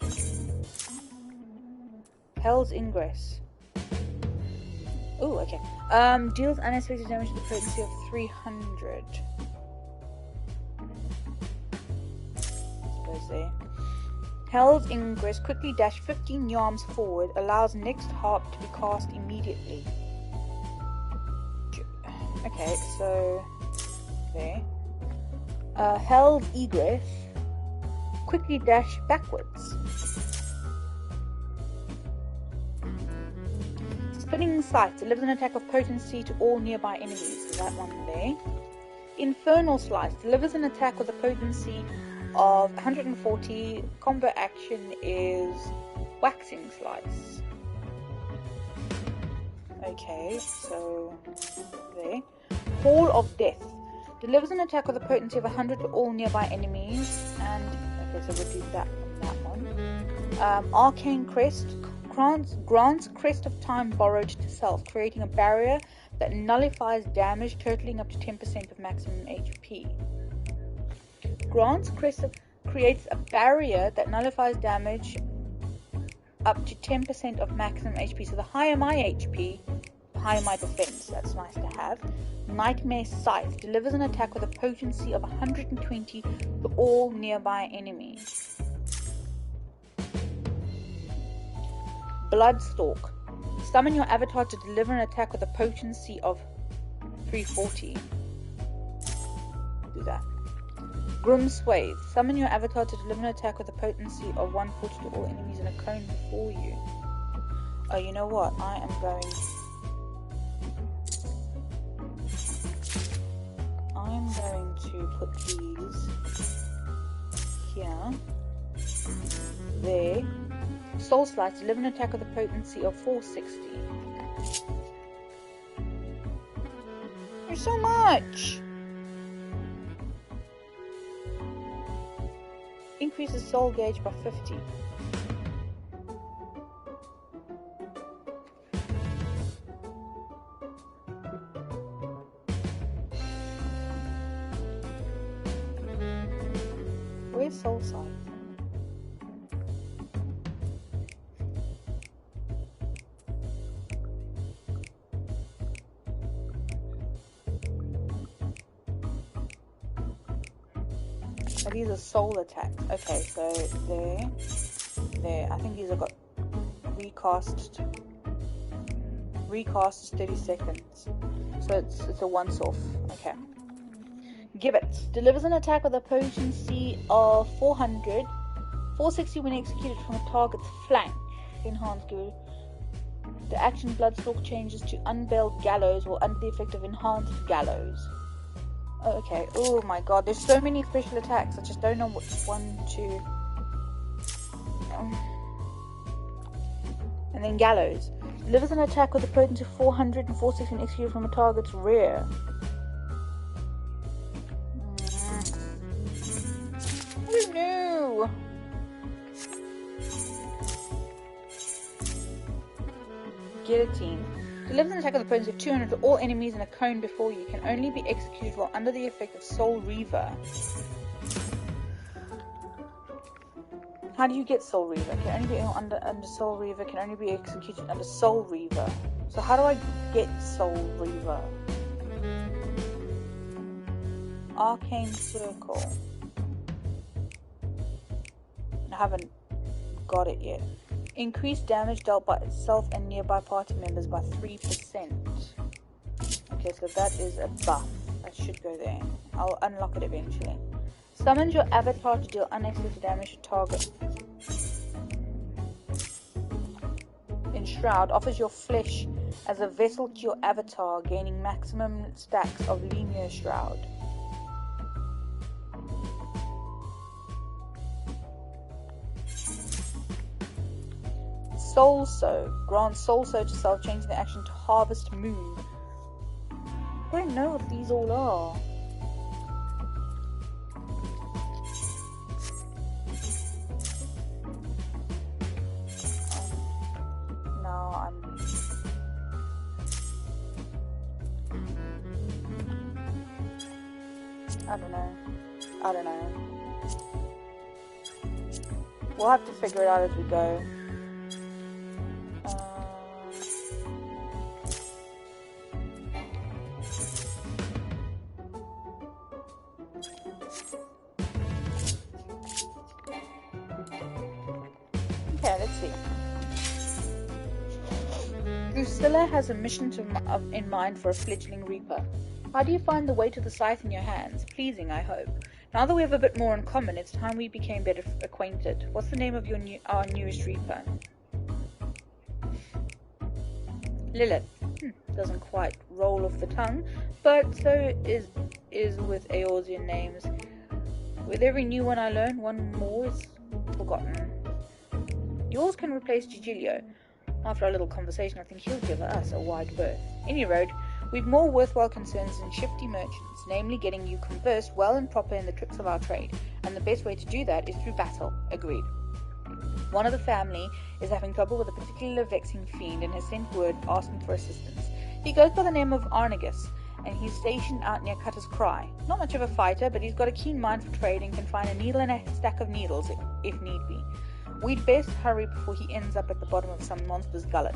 Hell's Ingress. Oh, okay. Deals unexpected damage to the potency of 300. Suppose there. Hell's Ingress, quickly dash 15 yards forward, allows next harp to be cast immediately. Okay, so there. Hell's Egress, quickly dash backwards. Spinning Scythe delivers an attack of potency to all nearby enemies. So that one there. Infernal Slice delivers an attack with a potency of 140. Combo action is Waxing Slice. Okay, so there. Hall of Death delivers an attack with a potency of 100 to all nearby enemies. And okay, so we'll do that on that one. Arcane Crest grants Crest of Time borrowed to self, creating a barrier that nullifies damage totaling up to 10% of maximum HP. Creates a barrier that nullifies damage up to 10% of maximum HP. So the higher my HP, the higher my defense. That's nice to have. Nightmare Scythe delivers an attack with a potency of 120 to all nearby enemies. Bloodstalk. Summon your avatar to deliver an attack with a potency of 340. Do that. Grim Swathe. Summon your avatar to deliver an attack with a potency of 140 to all enemies in a cone before you. Oh, you know what? I am going to put these here. There. Soul Slice, deliver an attack with a potency of 460. There's so much! Increases soul gauge by 50. Where's Soul Scythe? These are soul attacks. Okay, so there. I think these have got recast 30 seconds. So it's a once-off. Okay. Give it. Delivers an attack with a potency of 400. 460 when executed from a target's flank. Enhanced. The action Bloodstalk changes to Unveiled Gallows or under the effect of Enhanced Gallows. Okay, oh my god, there's so many special attacks, I just don't know which one to... And then Gallows. Delivers an attack with a potency of 400 and 460 when executed from a target's rear. Oh no! Guillotine. Delivers an attack with a potency of 200 to all enemies in a cone before you. Can only be executed while under the effect of Soul Reaver. How do you get Soul Reaver? Can only be under Soul Reaver. Can only be executed under Soul Reaver. So how do I get Soul Reaver? Arcane Circle. I haven't got it yet. Increase damage dealt by itself and nearby party members by 3%. Okay, so that is a buff. That should go there. I'll unlock it eventually. Summons your avatar to deal unexpected damage to target. Enshroud offers your flesh as a vessel to your avatar, gaining maximum stacks of Lemur Shroud. Soul Sow. Grant Soul Sow to self, changing the action to Harvest Moon. I don't know what these all are. I don't know. We'll have to figure it out as we go. Okay, let's see. Drusilla has a mission in mind for a fledgling Reaper. How do you find the weight of the scythe in your hands? Pleasing, I hope. Now that we have a bit more in common, it's time we became better acquainted. What's the name of our newest Reaper? Lilith. Doesn't quite roll off the tongue, but so is with Eorzean names. With every new one I learn, one more is forgotten. Yours can replace Gigilio. After our little conversation, I think he'll give us a wide berth. Any road, we've more worthwhile concerns than shifty merchants, namely getting you conversed well and proper in the tricks of our trade, and the best way to do that is through battle. Agreed. One of the family is having trouble with a particular vexing fiend and has sent word asking for assistance. He goes by the name of Arnegus, and he's stationed out near Cutter's Cry. Not much of a fighter, but he's got a keen mind for trade and can find a needle and a stack of needles if need be. We'd best hurry before he ends up at the bottom of some monster's gullet.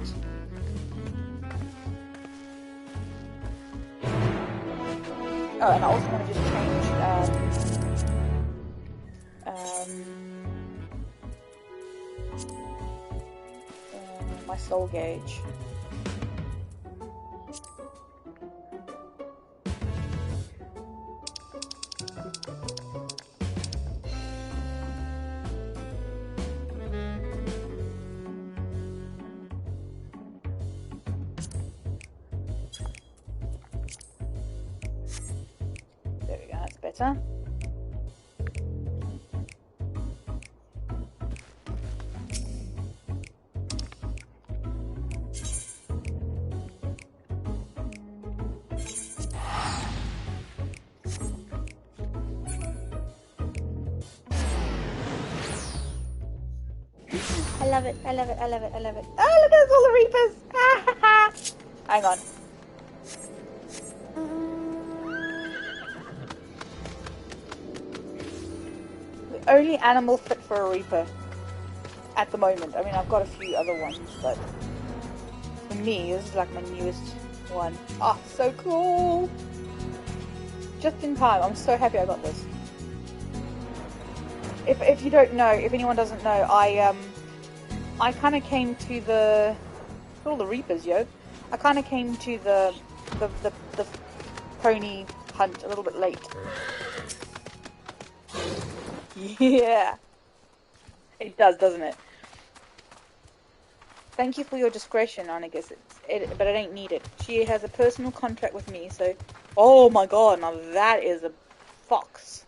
Oh, and I also want to just change my soul gauge. There we go, that's better. I love it, I love it, I love it, I love it. Oh, look at all the Reapers! Hang on. The only animal fit for a Reaper at the moment. I mean, I've got a few other ones, but for me, this is like my newest one. Oh, so cool! Just in time. I'm so happy I got this. If you don't know, if anyone doesn't know, I kind of came to the all the Reapers, yo. I kind of came to the pony hunt a little bit late. Yeah, it does, doesn't it? Thank you for your discretion, Arnegus. But it ain't needed. She has a personal contract with me, so. Oh my god! Now that is a fox.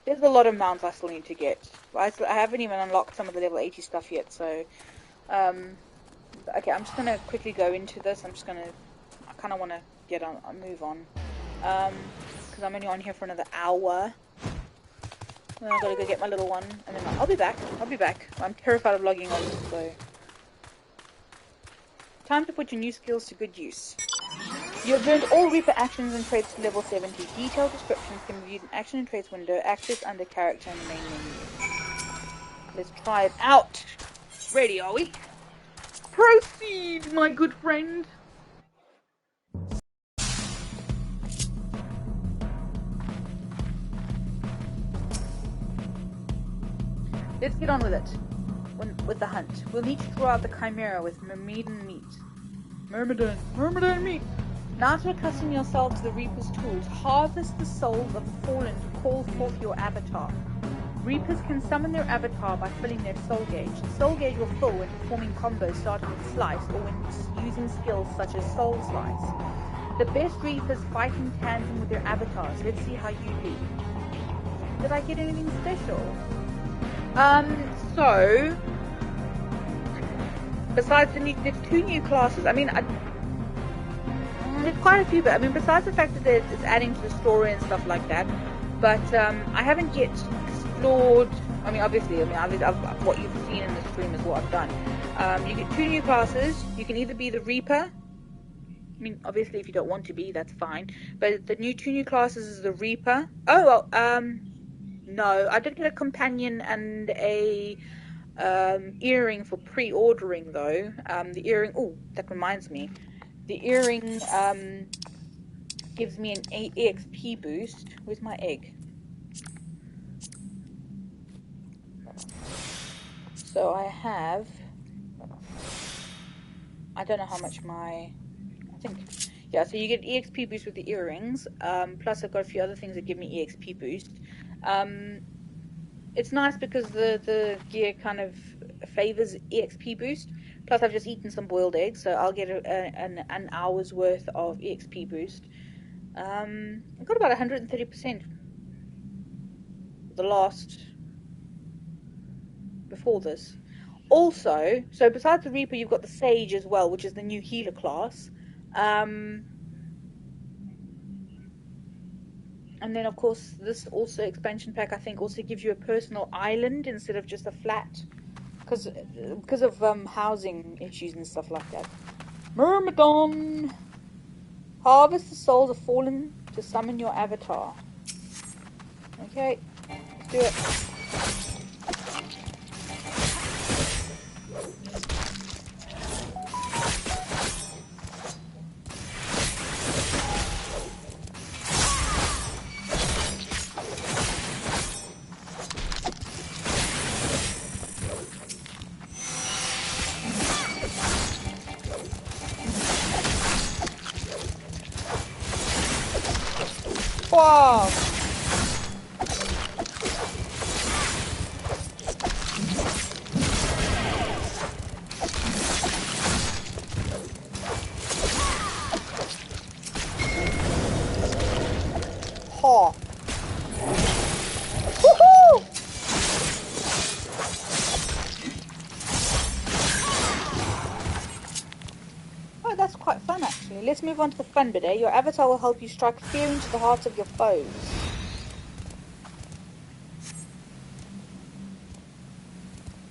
There's a lot of mounts I still need to get. I haven't even unlocked some of the level 80 stuff yet, so... okay, I'm just going to quickly go into this. I kind of want to move on. Because I'm only on here for another hour. Then I've got to go get my little one, and then I'll be back. I'm terrified of logging on, so... Time to put your new skills to good use. You have learned all Reaper actions and traits to level 70. Detailed descriptions can be viewed in Action and Traits window. Access under Character in the main menu. Let's try it out. Ready, are we? Proceed, my good friend. Let's get on with it. With the hunt. We'll need to draw out the Chimera with Myrmidon meat. Myrmidon meat! Now to accustom yourself to the Reaper's tools, harvest the souls of the fallen to call forth your avatar. Reapers can summon their avatar by filling their soul gauge. The soul gauge will fill when performing combos starting with Slice or when using skills such as Soul Slice. The best Reapers fight in tandem with their avatars. Let's see how you do. Did I get anything special? So... Besides there's two new classes. I mean, there's quite a few, but I mean, besides the fact that it's adding to the story and stuff like that, but I haven't yet explored. I mean, obviously, I've what you've seen in the stream is what I've done. You get two new classes. You can either be the Reaper. I mean, obviously, if you don't want to be, that's fine. But the two new classes is the Reaper. Oh, well, No, I did get a companion and a earring for pre-ordering though. The earring. Oh, that reminds me. The earring gives me an EXP boost. Where's my egg? So I have. I don't know how much my. I think. Yeah, so you get EXP boost with the earrings. Plus I've got a few other things that give me EXP boost. It's nice because the gear kind of favors EXP boost. Plus, I've just eaten some boiled eggs, so I'll get an hour's worth of EXP boost. I've got about 130% the last before this. Also, so besides the Reaper, you've got the Sage as well, which is the new healer class. And then, of course, this also expansion pack, I think, also gives you a personal island instead of just a flat. Because of housing issues and stuff like that. Myrmidon! Harvest the souls of fallen to summon your avatar. Okay, let's do it. Wow! Ha! Woohoo! Oh, that's quite fun actually. Let's move on to the fun bit, eh? Your avatar will help you strike fear into the hearts of your foes.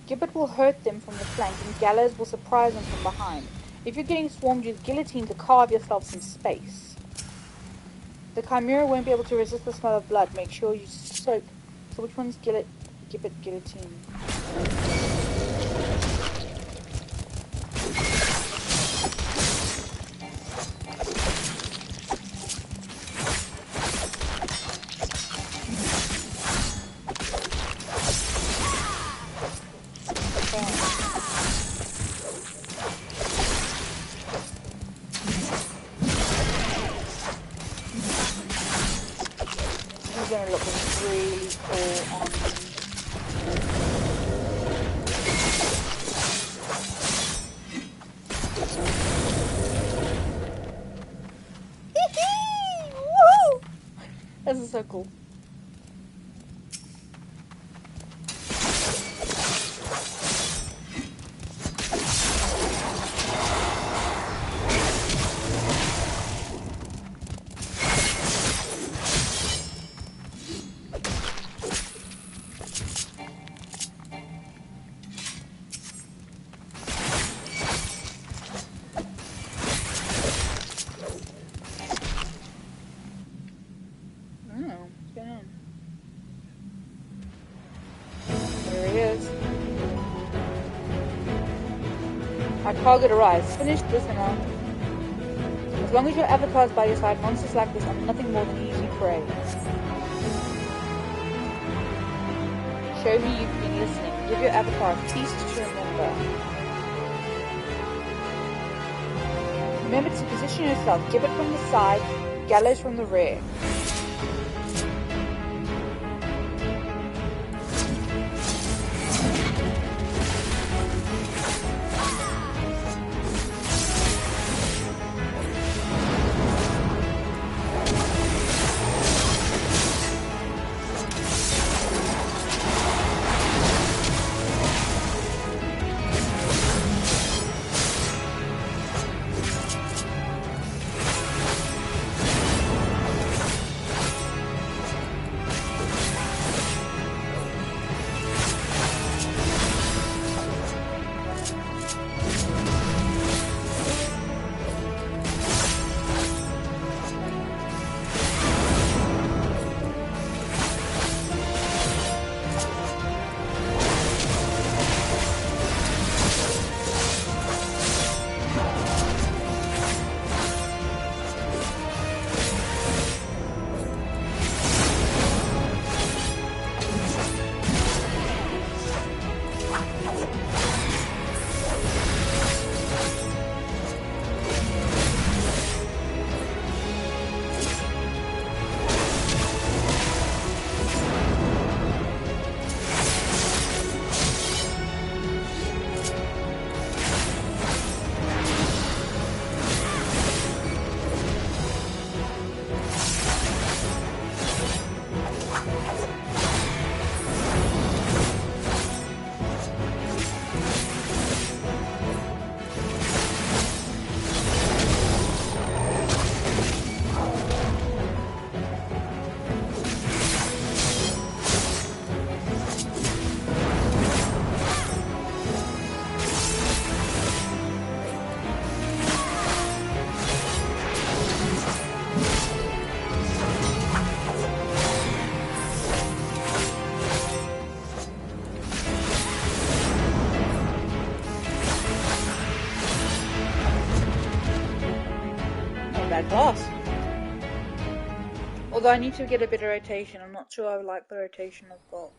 Gibbet will hurt them from the flank and Gallows will surprise them from behind. If you're getting swarmed, use Guillotine to carve yourself some space. The Chimera won't be able to resist the smell of blood. Make sure you soak. So which one's Gibbet Guillotine? Going to look really cool on Woohoo! This is so cool. Target arrives. Finish this and as long as your avatar is by your side, monsters like this are nothing more than easy prey. Show me you've been listening. Give your avatar a feast to remember. Remember to position yourself. Gibbet from the side, Gallows from the rear. bad class. Although I need to get a better rotation. I'm not sure I like the rotation I've got.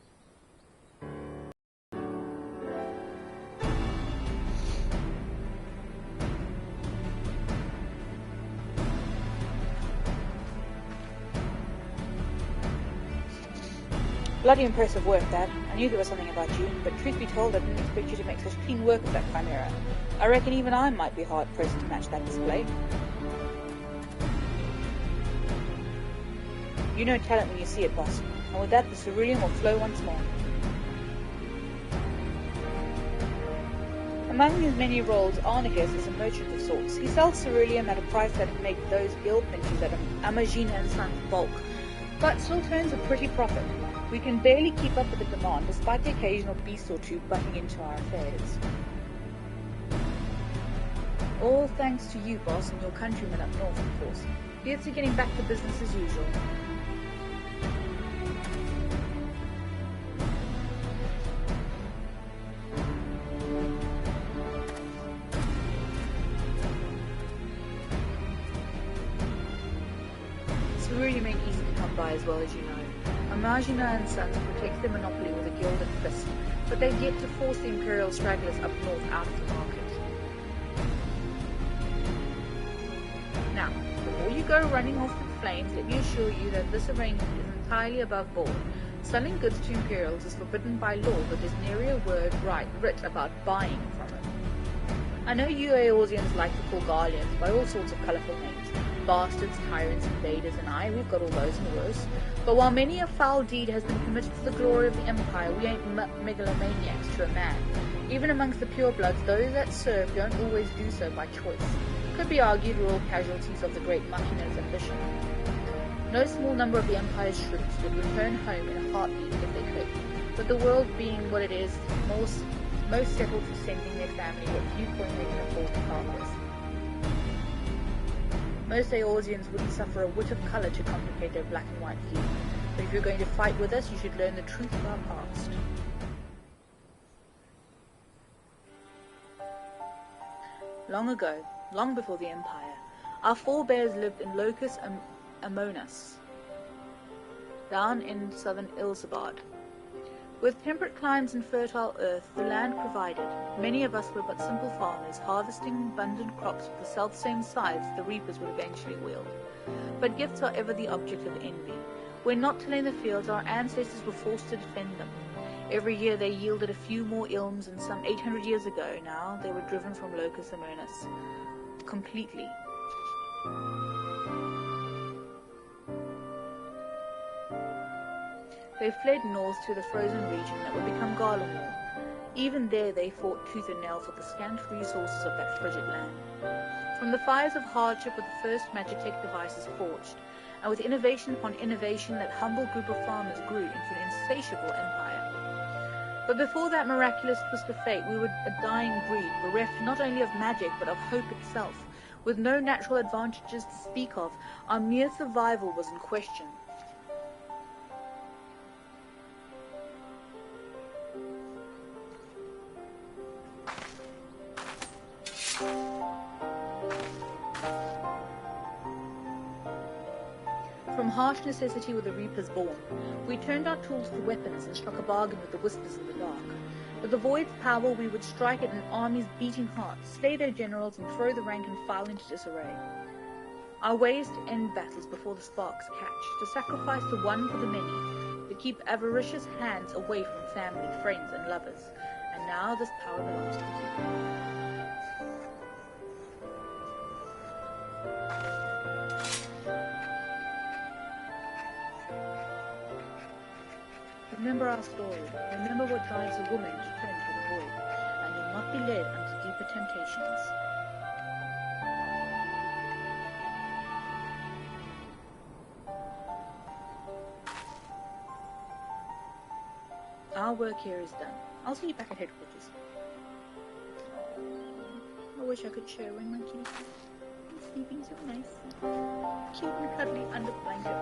Bloody impressive work, Dad. I knew there was something about you, but truth be told, I didn't expect you to make such clean work of that chimera. I reckon even I might be hard-pressed to match that display. You know talent when you see it, boss. And with that, the cerulean will flow once more. Among his many roles, Arnicus is a merchant of sorts. He sells ceruleum at a price that would make those gill pinchers at Amagina and Scythe bulk, but still turns a pretty profit. We can barely keep up with the demand, despite the occasional beast or two butting into our affairs. All thanks to you, boss, and your countrymen up north, of course. Here's to getting back to business as usual. Ceruleum ain't easy to come by as well as you know. Amagina and Sons protects their monopoly with a gilded fist, but they've yet to force the imperial stragglers up north out of the market. Now, before you go running off the flames, let me assure you that this arrangement is entirely above board. Selling goods to imperials is forbidden by law, but there's nary a word writ about buying from them. I know you Eorzeans like to call Garleans by all sorts of colourful names. Bastards, tyrants, invaders, and we've got all those and worse. But while many a foul deed has been committed to the glory of the Empire, we ain't megalomaniacs to a man. Even amongst the purebloods, those that serve don't always do so by choice. Could be argued we're all casualties of the great Machina's ambition. No small number of the Empire's troops would return home in a heartbeat if they could, but the world being what it is, most settled for sending their family what few coin they can afford to part with. Most Eorzeans wouldn't suffer a whit of colour to complicate their black and white feud, but if you're going to fight with us, you should learn the truth of our past. Long ago, long before the Empire, our forebears lived in Locus Amonas, down in southern Ilsabard. With temperate climes and fertile earth, the land provided. Many of us were but simple farmers, harvesting abundant crops with the self-same scythes the reapers would eventually wield. But gifts are ever the object of envy. When not tilling the fields, our ancestors were forced to defend them. Every year they yielded a few more ilms, and some 800 years ago now, they were driven from Locus Amonas. Completely. They fled north to the frozen region that would become Garlemald. Even there they fought tooth and nail for the scant resources of that frigid land. From the fires of hardship were the first magitech devices forged, and with innovation upon innovation that humble group of farmers grew into an insatiable empire. But before that miraculous twist of fate, we were a dying breed, bereft not only of magic but of hope itself. With no natural advantages to speak of, our mere survival was in question. From harsh necessity were the reapers born. We turned our tools to weapons and struck a bargain with the whispers in the dark. With the void's power, we would strike at an army's beating heart, slay their generals, and throw the rank and file into disarray. Our way is to end battles before the sparks catch, to sacrifice the one for the many, to keep avaricious hands away from family, friends, and lovers. And now this power belongs to you. Remember our story. Remember what drives a woman to turn to the void, and you'll not be led unto deeper temptations. Our work here is done. I'll see you back at headquarters. I wish I could share when my kitty is sleeping so nice, cute and cuddly under the blanket.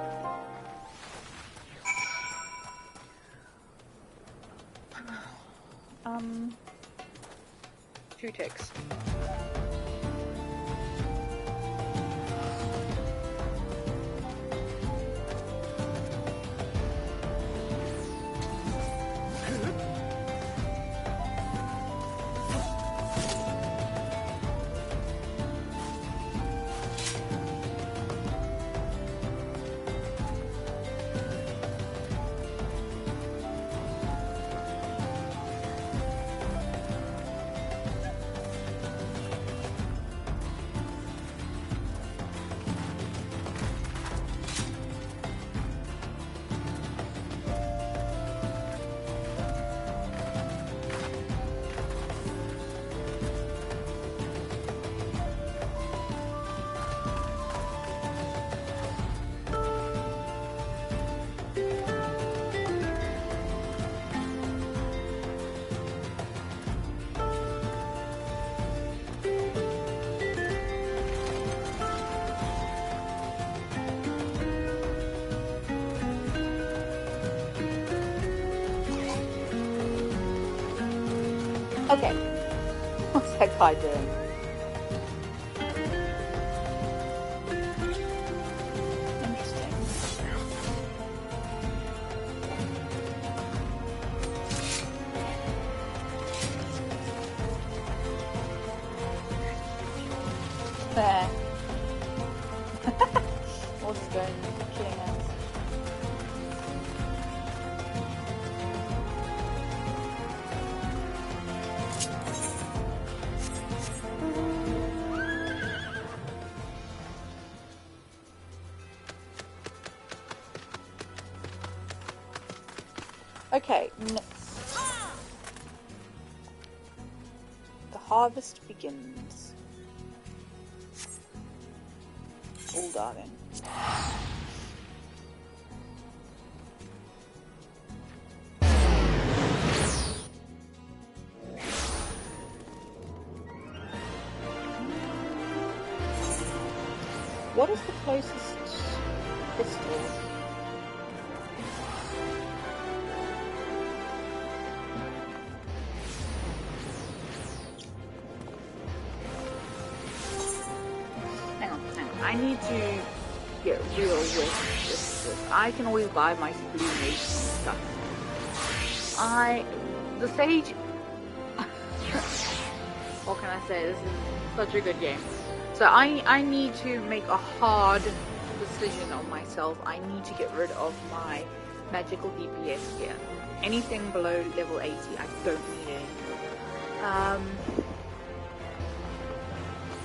Two ticks. Okay. What's that guy doing? Interesting. There. What's going killing us? Okay, next. The harvest begins. All darling. What is the closest crystal? Hang on. I need to get real with this. I can always buy my blue mage stuff. The sage. What can I say? This is such a good game. So I need to make a hard decision on myself. I need to get rid of my magical DPS here. Anything below level 80, I don't need it.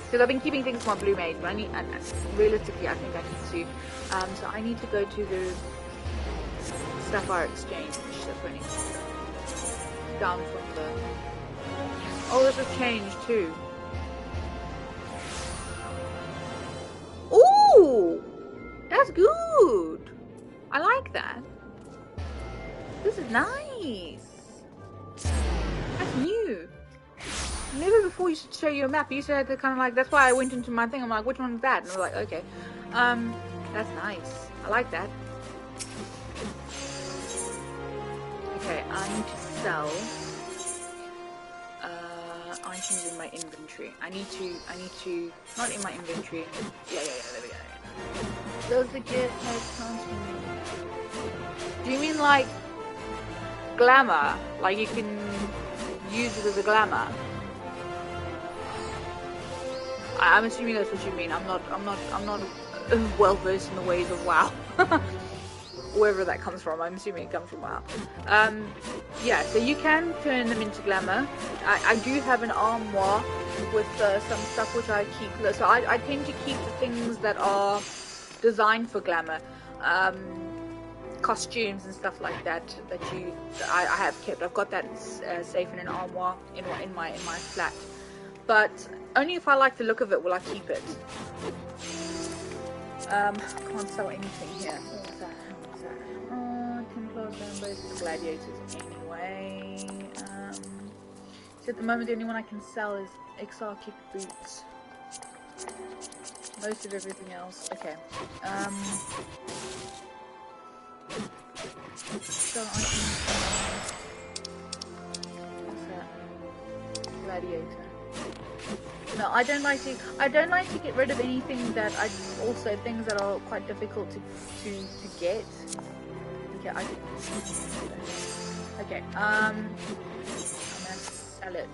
Because I've been keeping things for my blue mage, but I need, and realistically, I think I need to. So I need to go to the Sapphire Exchange. That's running down from the. Oh, this has changed too. Ooh, that's good. I like that. This is nice. That's new. Never before used to show you a map. You said that kind of like, that's why I went into my thing. I'm like, which one is that? And I was like, okay. That's nice. I like that. Okay, I need to sell items in my inventory. I need to, not in my inventory. Yeah, there we go. Does it get no transformation? Do you mean like glamour? Like you can use it as a glamour? I'm assuming that's what you mean. I'm not well versed in the ways of WoW. Wherever that comes from, I'm assuming it comes from WoW. Yeah, so you can turn them into glamour. I do have an armoire with some stuff which I keep. So I tend to keep the things that are designed for glamour. Costumes and stuff like that I have kept. I've got that safe in an armoire in my flat. But only if I like the look of it will I keep it. Can't sell anything here. What's that? Templars, Rainbows, Gladiators anyway. So at the moment the only one I can sell is Exarchic Boots. Most of everything else. Okay. So what's that? Gladiator. No, I don't like to get rid of anything that things that are quite difficult to get. Okay, I'm gonna sell it.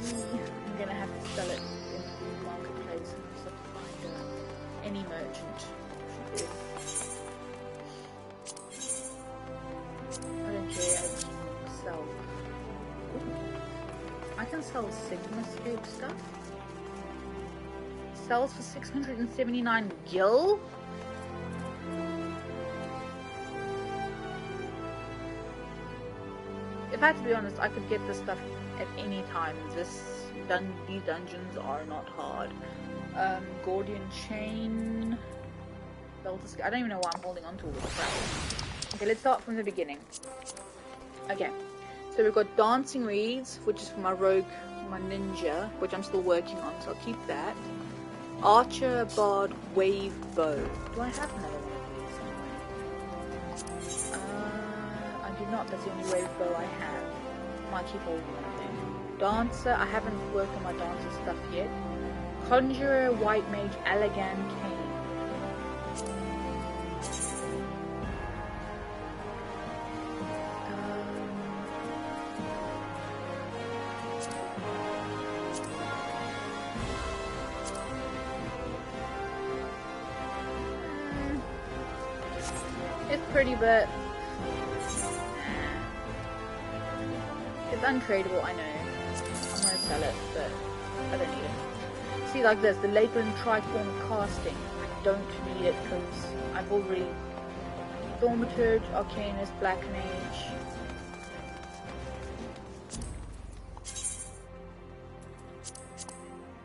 I'm gonna have to sell it in the marketplace and also find any merchant. I don't care, I just sell. Ooh. I can sell Sigma Scope stuff. Sells for 679 gil. If I had to be honest, I could get this stuff at any time. These dungeons are not hard. Gordian Chain. I don't even know why I'm holding on to all this crap. Okay, let's start from the beginning. Okay, so we've got Dancing Reeds, which is for my rogue, my ninja, which I'm still working on, so I'll keep that. Archer, Bard, Wave, Bow. Do I have another one of not, that's the only wave bow I have. Might keep hold of that thing. Dancer, I haven't worked on my dancer stuff yet. Conjurer, White Mage, Allegan, Cane. It's pretty, but it's untradeable, I know. I'm gonna sell it, but I don't need it. See, like this, the Lakeland Tricorn casting. I don't need it because I've already Thaumaturge, Arcanist, Black Mage.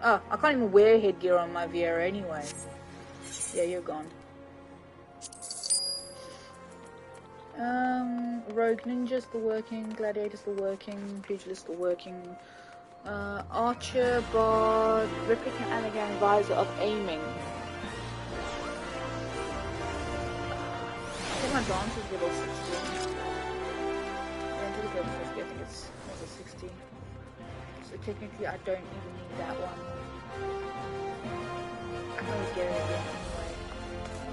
Oh, I can't even wear headgear on my Viera anyway. Yeah, you're gone. Rogue Ninja still working, Gladiator still working, Pugilist still working, Archer, Bard, Replica, Allegan, Advisor of Aiming. I think my dance is level 60. Yeah, it's level 50, I think it's level 60. So technically I don't even need that one. I can always get it again anyway.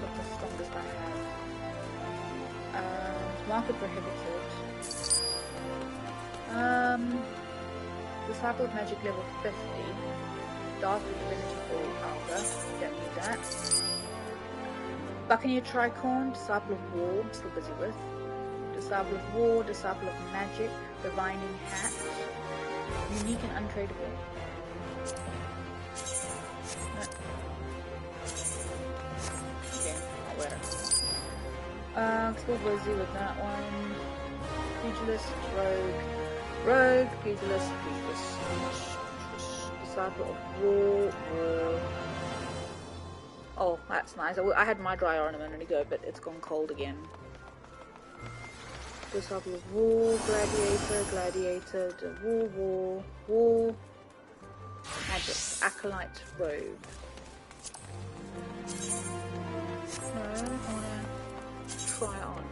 That's the strongest I have. Market prohibited. Disciple of Magic level 50. Dark Divinity Ball Powder. Don't need that. Buccaneer Tricorn. Disciple of War. I'm still busy with. Disciple of War. Disciple of Magic. Divining Hat. Unique and untradeable. Okay, I'll wear it. Still busy with that one. Pugilist, Rogue, Pugilist, Disciple of War. Oh, that's nice. I had my dry iron a minute ago, but it's gone cold again. Disciple of War, Gladiator, War. Magic, Acolyte, Rogue. No, I wanna try on.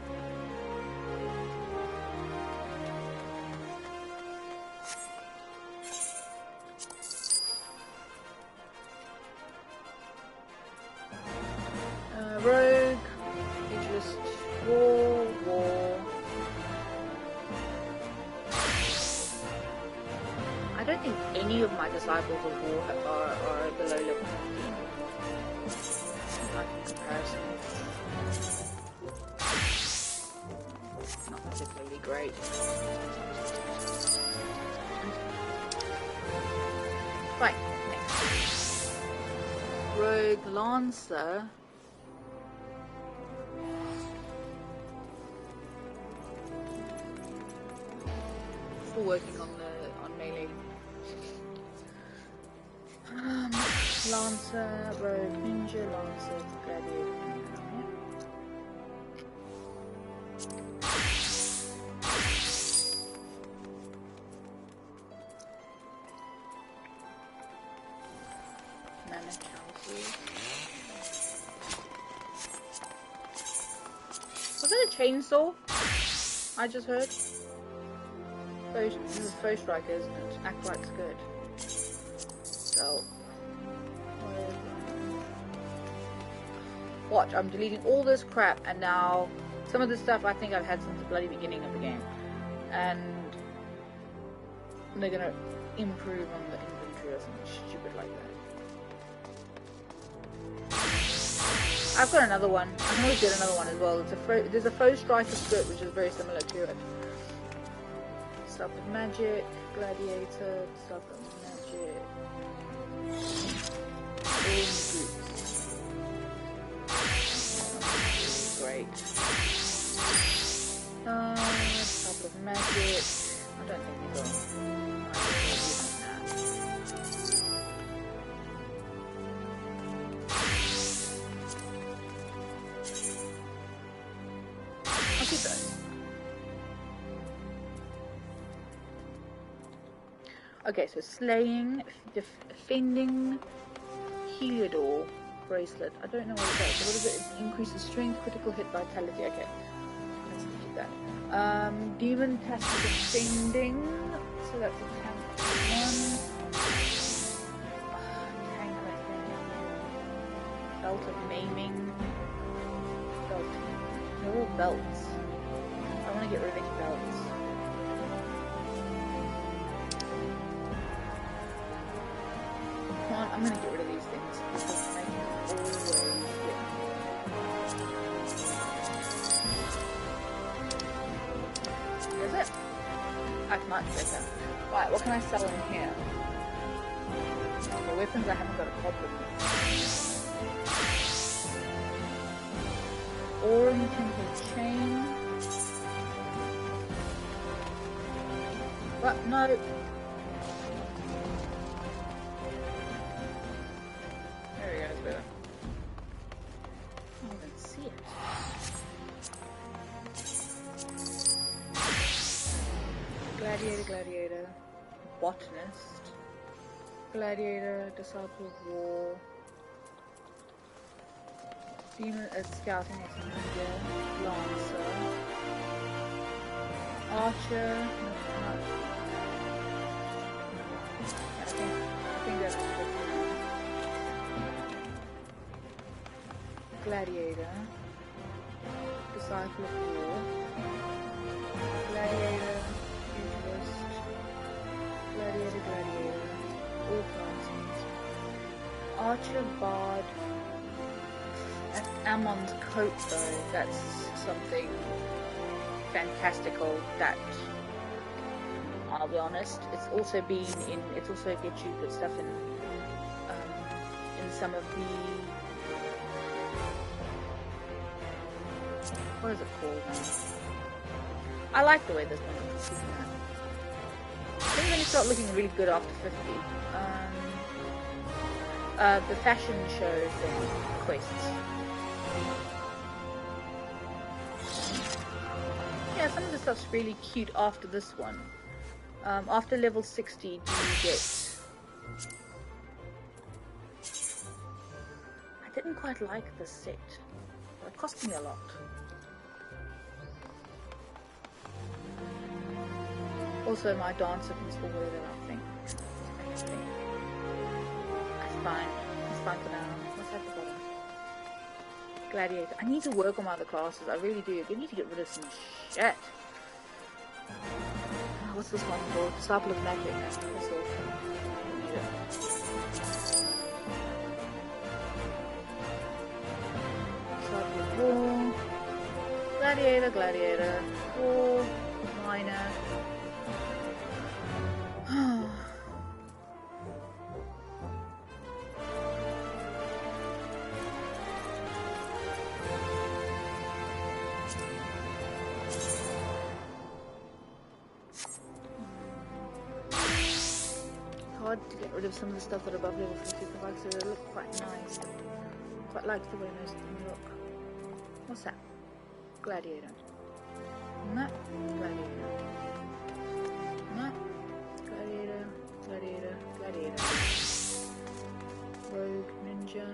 Rogue, Pugilist, War. I don't think any of my Disciples of War are below level 15. Like in comparison. Not particularly great. Right, next. Rogue Lancer. Still working on melee. Lancer, Rogue Ninja, Lancer, Gladiator. Was that a chainsaw? I just heard. This is Foe Striker, isn't it? Acolyte's good. So, watch, I'm deleting all this crap, and now some of the stuff I think I've had since the bloody beginning of the game, and they're gonna improve on the inventory or something stupid like that. I've got another one. I can always get another one as well. There's a Foe Striker skirt which is very similar to it. Stuff of Magic, Gladiator, stuff of Magic. Great. Stuff of Magic. I don't think these are. I'll keep those. Okay, so Slaying, Defending, Heliodor, Bracelet. I don't know what it does. So what is it? It increases strength, critical hit, vitality. Okay, let's keep that. Demon-tastic Ascending, so that's a tank 1. Tank Belt of Maiming. Belt. They're all belts. I want to get rid of these belts. Come on, I'm going to get rid of these things because I can always win. Is it? That's much better. Right, what can I sell in here? For weapons I haven't got a problem with. Orange Temple Chain. What? No. There we go, it's better. I don't see it. Gladiator, Botanist, Gladiator, Disciple of War, Demon, Scouting as Ninja, Lancer, Archer, I think that's good. Gladiator, Disciple of War, Gladiator, Gladiator, all classes. Archer, Bard, and Ammon's coat though, that's something fantastical that, I'll be honest, it's also gets you good stuff in some of the, what is it called now? I like the way this one looks. I think when you start looking really good after 50. The fashion show thing, quests. Yeah, some of the stuff's really cute after this one. After level 60, do you get... I didn't quite like this set, but it cost me a lot. Also, my dancer can still wear that, I think. That's fine. It's fine for now. What's at the bottom? Gladiator. I need to work on my other classes. I really do. I need to get rid of some shit. What's this one called? Disciple of Magic. That's awesome. Disciple of War. Gladiator. War. Minor. Hard to get rid of some of the stuff that are above level 55 so they look quite nice. Quite like the way most of them look. What's that? Gladiator. No. Gladiator. No. Gladiator. Rogue, Ninja.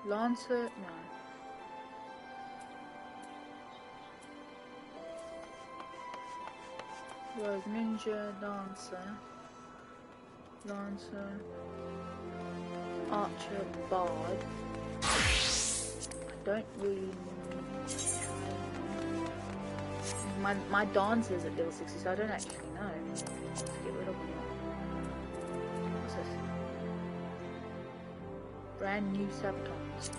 Lancer, no. Rogue, Ninja, Lancer, Archer, Bard. I don't really... My dancer's at level 60, so I don't actually know. Let's get rid of them. What's this? Brand new sabatons.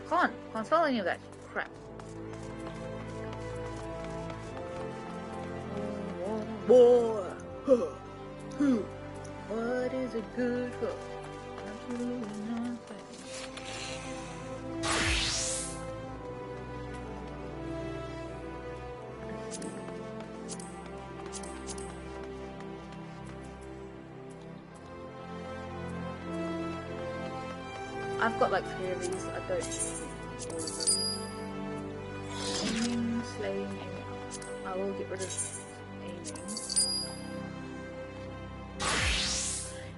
Can't sell any of that crap. War. What is a good hook? Absolutely nothing. I've got like 3 of these. I don't need all of them. Aiming, slaying, aiming. I will get rid of aiming.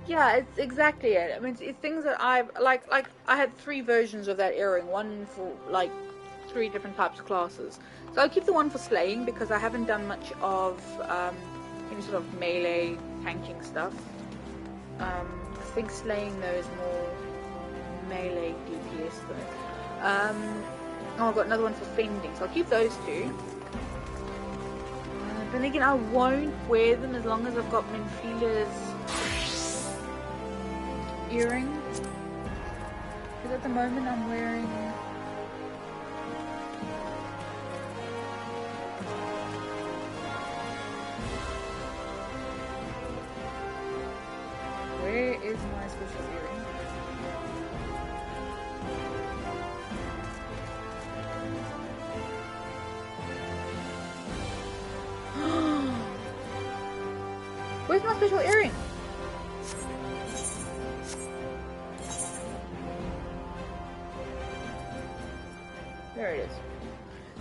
Yeah, it's exactly it. I mean, it's things that I've like I had 3 versions of that earring. One for like 3 different types of classes. So I'll keep the one for slaying because I haven't done much of any sort of melee tanking stuff. I think slaying though is more melee DPS though. Oh, I've got another one for fending, so I'll keep those 2. Then again, I won't wear them as long as I've got Minfila's earring. Because at the moment I'm wearing... Where is my special earring? Where's my special earring? There it is.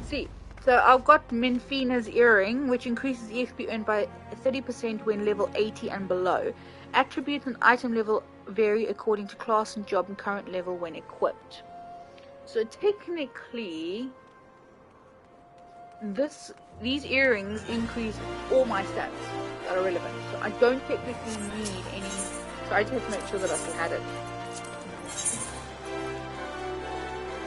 See, so I've got Minfina's earring, which increases EXP earned by 30% when level 80 and below. Attributes and item level vary according to class and job and current level when equipped. So technically, these earrings increase all my stats that are relevant. So I don't technically need any. So I just have to make sure that I still had it.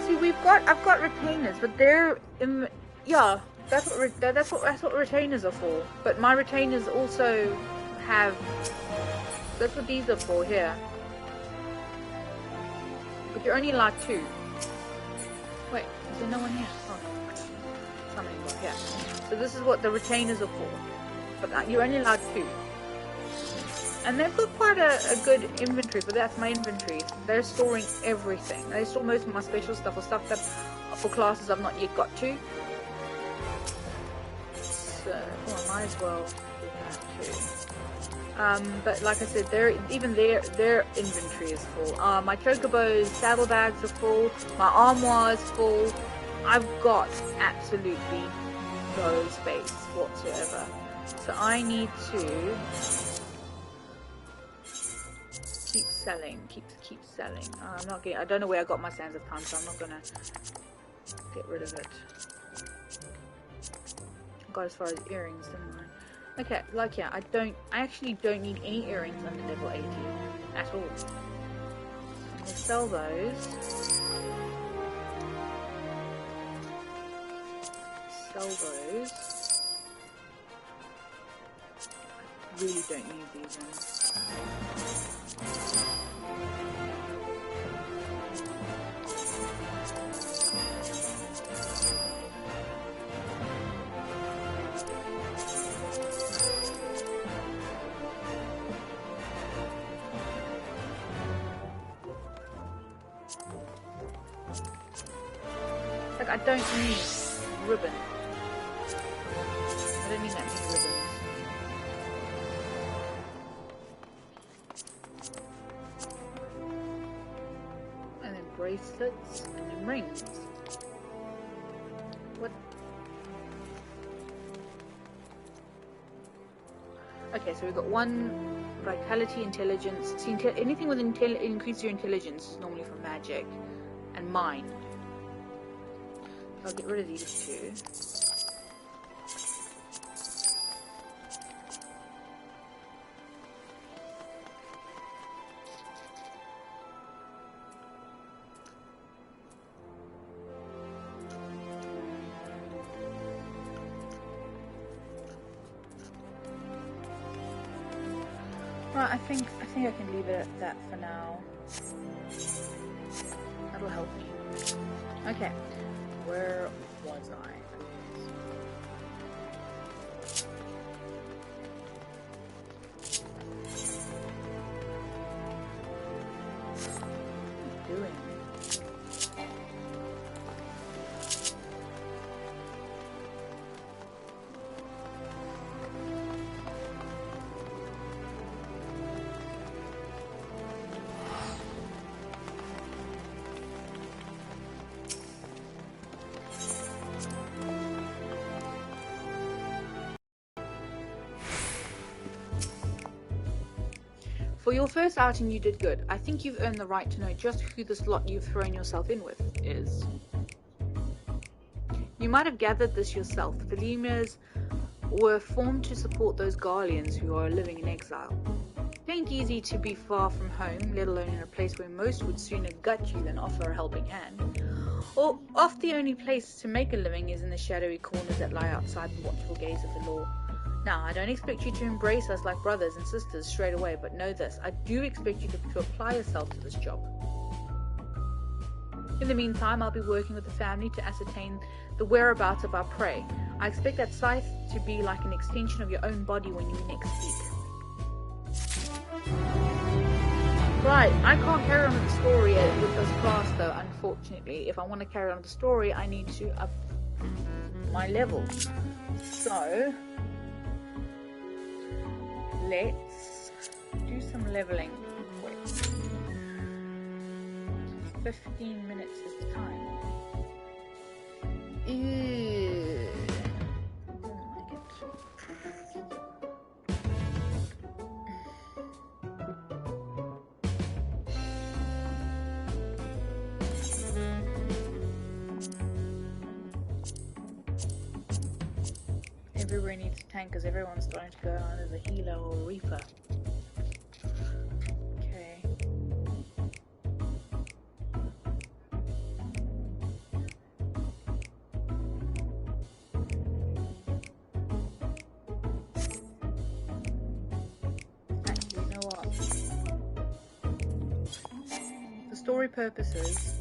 See, I've got retainers, but they're in. Yeah, that's what retainers are for. But my retainers also have. That's what these are for here. But you're only allowed 2. Wait, is there no one here? Oh, somebody got here. So this is what the retainers are for. But you're only allowed 2. And they've got quite a good inventory, but that's my inventory. They're storing everything. They store most of my special stuff or stuff that for classes I've not yet got to. So, I might as well do that too. But like I said, their inventory is full. My chocobo's saddlebags are full. My armoire is full. I've got absolutely no space whatsoever. So I need to keep selling. Keep selling. I'm not getting. I don't know where I got my Sands of Time, so I'm not gonna get rid of it. I got as far as earrings, didn't I? Okay, like yeah, I actually don't need any earrings under level 80 at all. I'm gonna sell those. Sell those. I really don't need these ones. Like, I don't need ribbon. I don't need that many ribbons. And then bracelets, and then rings. What? Okay, so we've got 1 vitality, intelligence. See, anything with increase your intelligence is normally from magic and mind. I'll get rid of these 2. Right, I think I can leave it at that for now. That'll help me. Okay. Where was I? What am I doing? For your first outing, you did good. I think you've earned the right to know just who the slot you've thrown yourself in with is. You might have gathered this yourself. The lemurs were formed to support those Garleans who are living in exile. It ain't easy to be far from home, let alone in a place where most would sooner gut you than offer a helping hand. Or oft the only place to make a living is in the shadowy corners that lie outside the watchful gaze of the law. Now, I don't expect you to embrace us like brothers and sisters straight away, but know this, I do expect you to apply yourself to this job. In the meantime, I'll be working with the family to ascertain the whereabouts of our prey. I expect that Scythe to be like an extension of your own body when you next speak. Right, I can't carry on with the story with this class though, unfortunately. If I want to carry on with the story, I need to up my level. So, let's do some leveling quick. 15 minutes is the time. Ew. I don't like it. Everywhere needs a tank because everyone's starting to go on as a healer or a reaper. Story purposes,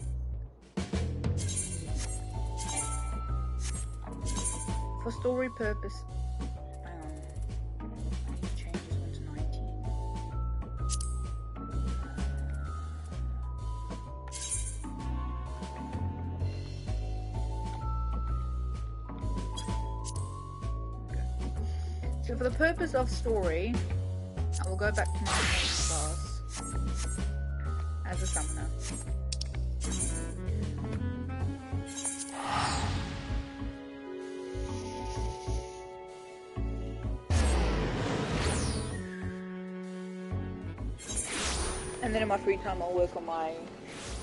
for story purpose, I need to change this one to 19. Okay. So for the purpose of story, I will go back to my main class as a summoner. And then in my free time I'll work on my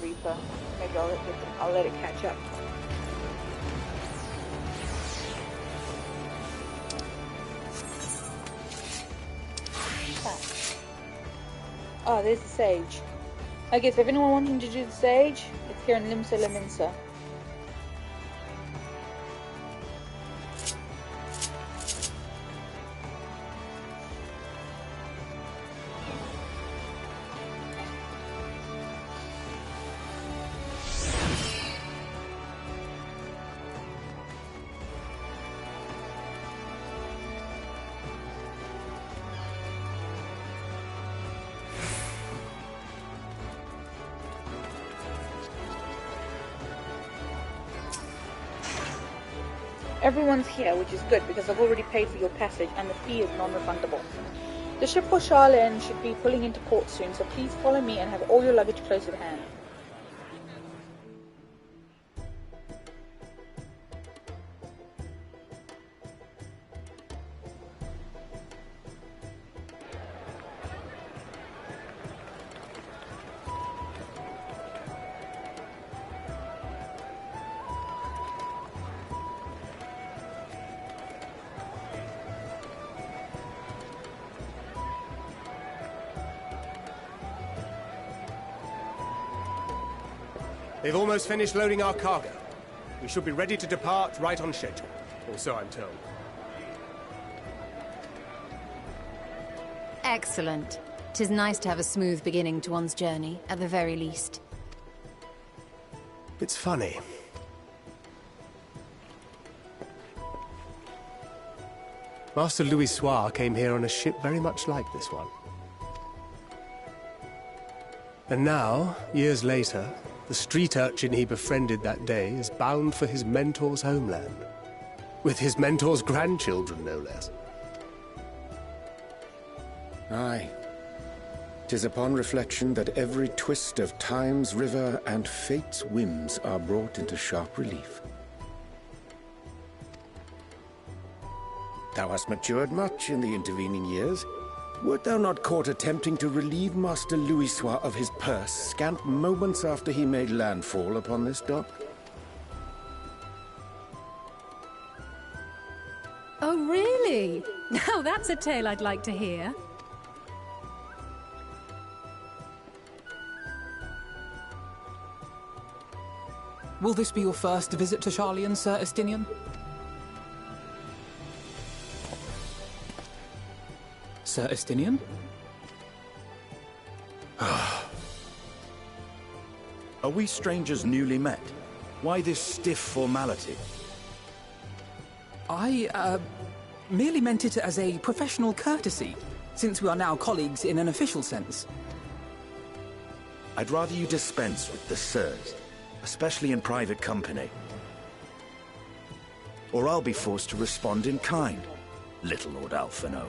Reaper. Maybe I'll let it catch up. Oh, there's the Sage. I guess if anyone wanting to do the Sage, it's here in Limsa Laminsa. Everyone's here, which is good because I've already paid for your passage and the fee is non-refundable. The ship for Charlene should be pulling into port soon, so please follow me and have all your luggage close at hand. They've almost finished loading our cargo. We should be ready to depart right on schedule, or so I'm told. Excellent. 'Tis nice to have a smooth beginning to one's journey, at the very least. It's funny. Master Louis Soir came here on a ship very much like this one. And now, years later, the street urchin he befriended that day is bound for his mentor's homeland. With his mentor's grandchildren, no less. Aye. 'Tis upon reflection that every twist of time's river and fate's whims are brought into sharp relief. Thou hast matured much in the intervening years. Wert thou not caught attempting to relieve Master Louis Soir of his purse scant moments after he made landfall upon this dock? Oh, really? Now that's a tale I'd like to hear. Will this be your first visit to Charlian, Sir Estinian? Sir Estinian? Are we strangers newly met? Why this stiff formality? I, merely meant it as a professional courtesy, since we are now colleagues in an official sense. I'd rather you dispense with the sirs, especially in private company. Or I'll be forced to respond in kind, little Lord Alphino.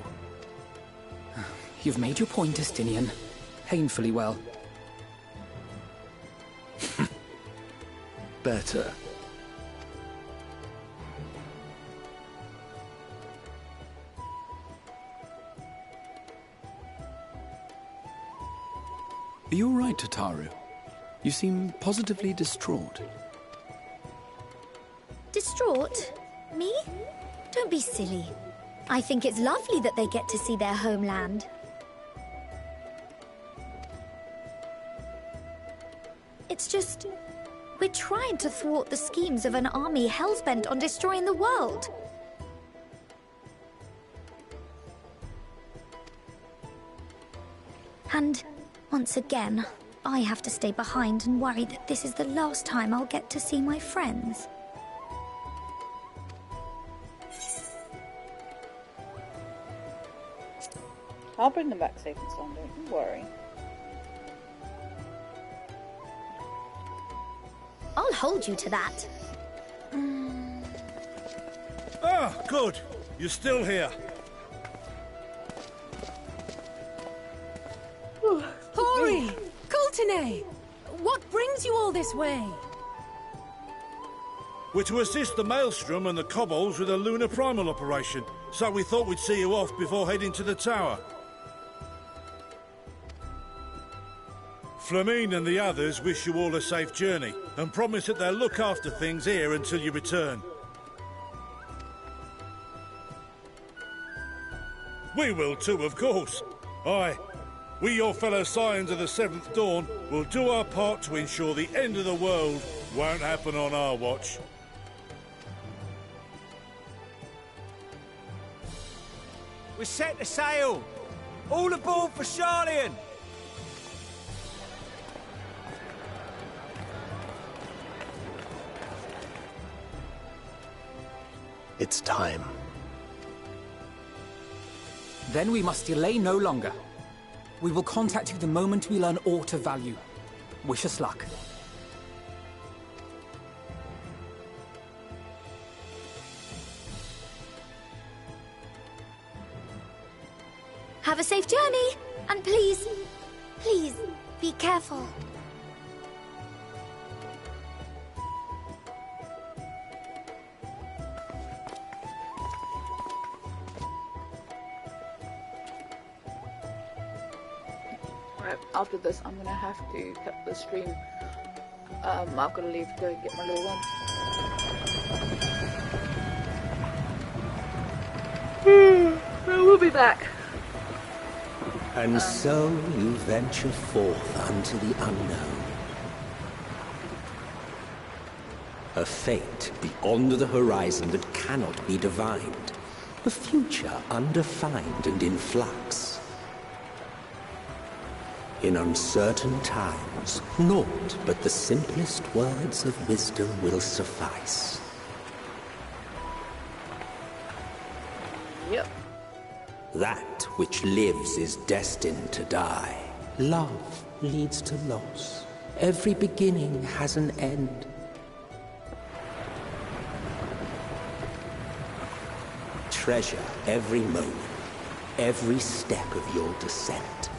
You've made your point, Estinian. Painfully well. Better. Are you all right, Tataru? You seem positively distraught. Distraught? Me? Don't be silly. I think it's lovely that they get to see their homeland. It's just... we're trying to thwart the schemes of an army hell-bent on destroying the world. And, once again, I have to stay behind and worry that this is the last time I'll get to see my friends. I'll bring them back safe and sound, don't you worry. I'll hold you to that. Ah, good. You're still here. Hori! Coulternay! What brings you all this way? We're to assist the Maelstrom and the Kobolds with a lunar primal operation, so we thought we'd see you off before heading to the tower. Flamine and the others wish you all a safe journey, and promise that they'll look after things here until you return. We will too, of course. Aye, we, your fellow Scions of the Seventh Dawn, will do our part to ensure the end of the world won't happen on our watch. We're set to sail! All aboard for Charlian! It's time. Then we must delay no longer. We will contact you the moment we learn aught of value. Wish us luck. Have a safe journey, and please, please, be careful. Right, after this I'm gonna have to cut the stream. I've got to leave to go get my little one. We'll be back. And so you venture forth unto the unknown. A fate beyond the horizon that cannot be divined. A future undefined and in flux. In uncertain times, naught but the simplest words of wisdom will suffice. Yep. That which lives is destined to die. Love leads to loss. Every beginning has an end. Treasure every moment, every step of your descent.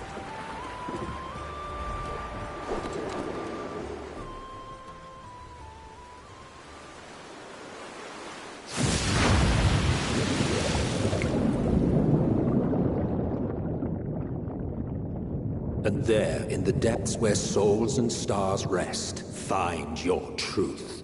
And there, in the depths where souls and stars rest, find your truth.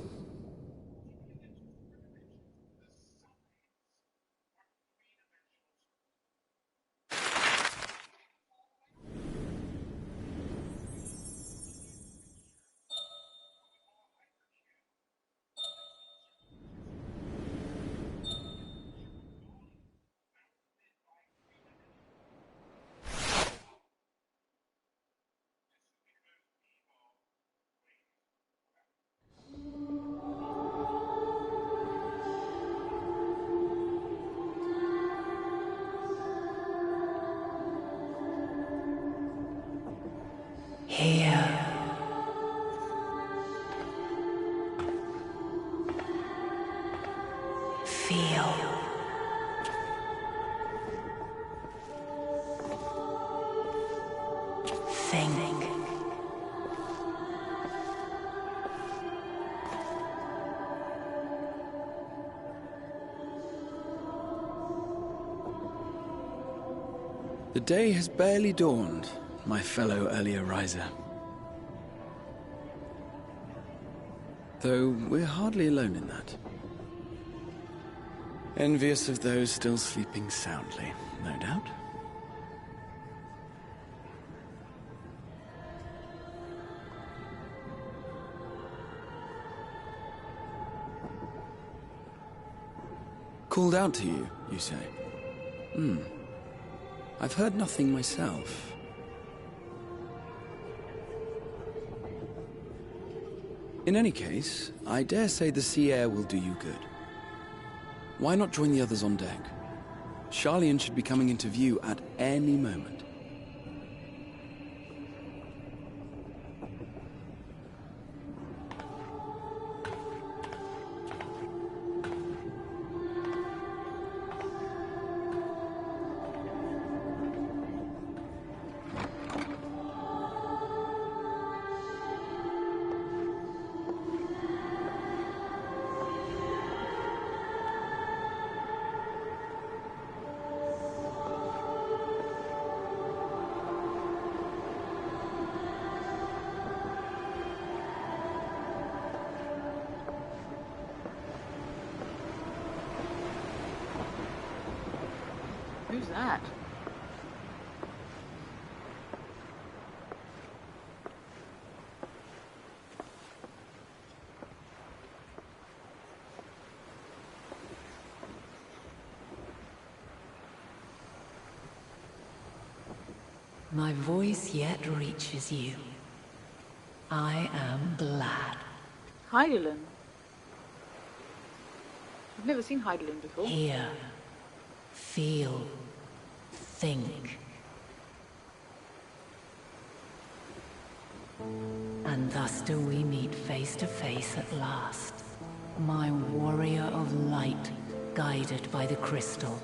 Feel. Think. The day has barely dawned, my fellow earlier riser. Though we're hardly alone in that. Envious of those still sleeping soundly, no doubt. Called out to you, you say? I've heard nothing myself. In any case, I dare say the sea air will do you good. Why not join the others on deck? Charlian should be coming into view at any moment. Who's that? My voice yet reaches you. I am glad. Heidelin. I've never seen Heidelin before. Hear, feel, think. And thus do we meet face to face at last. My warrior of light, guided by the crystal.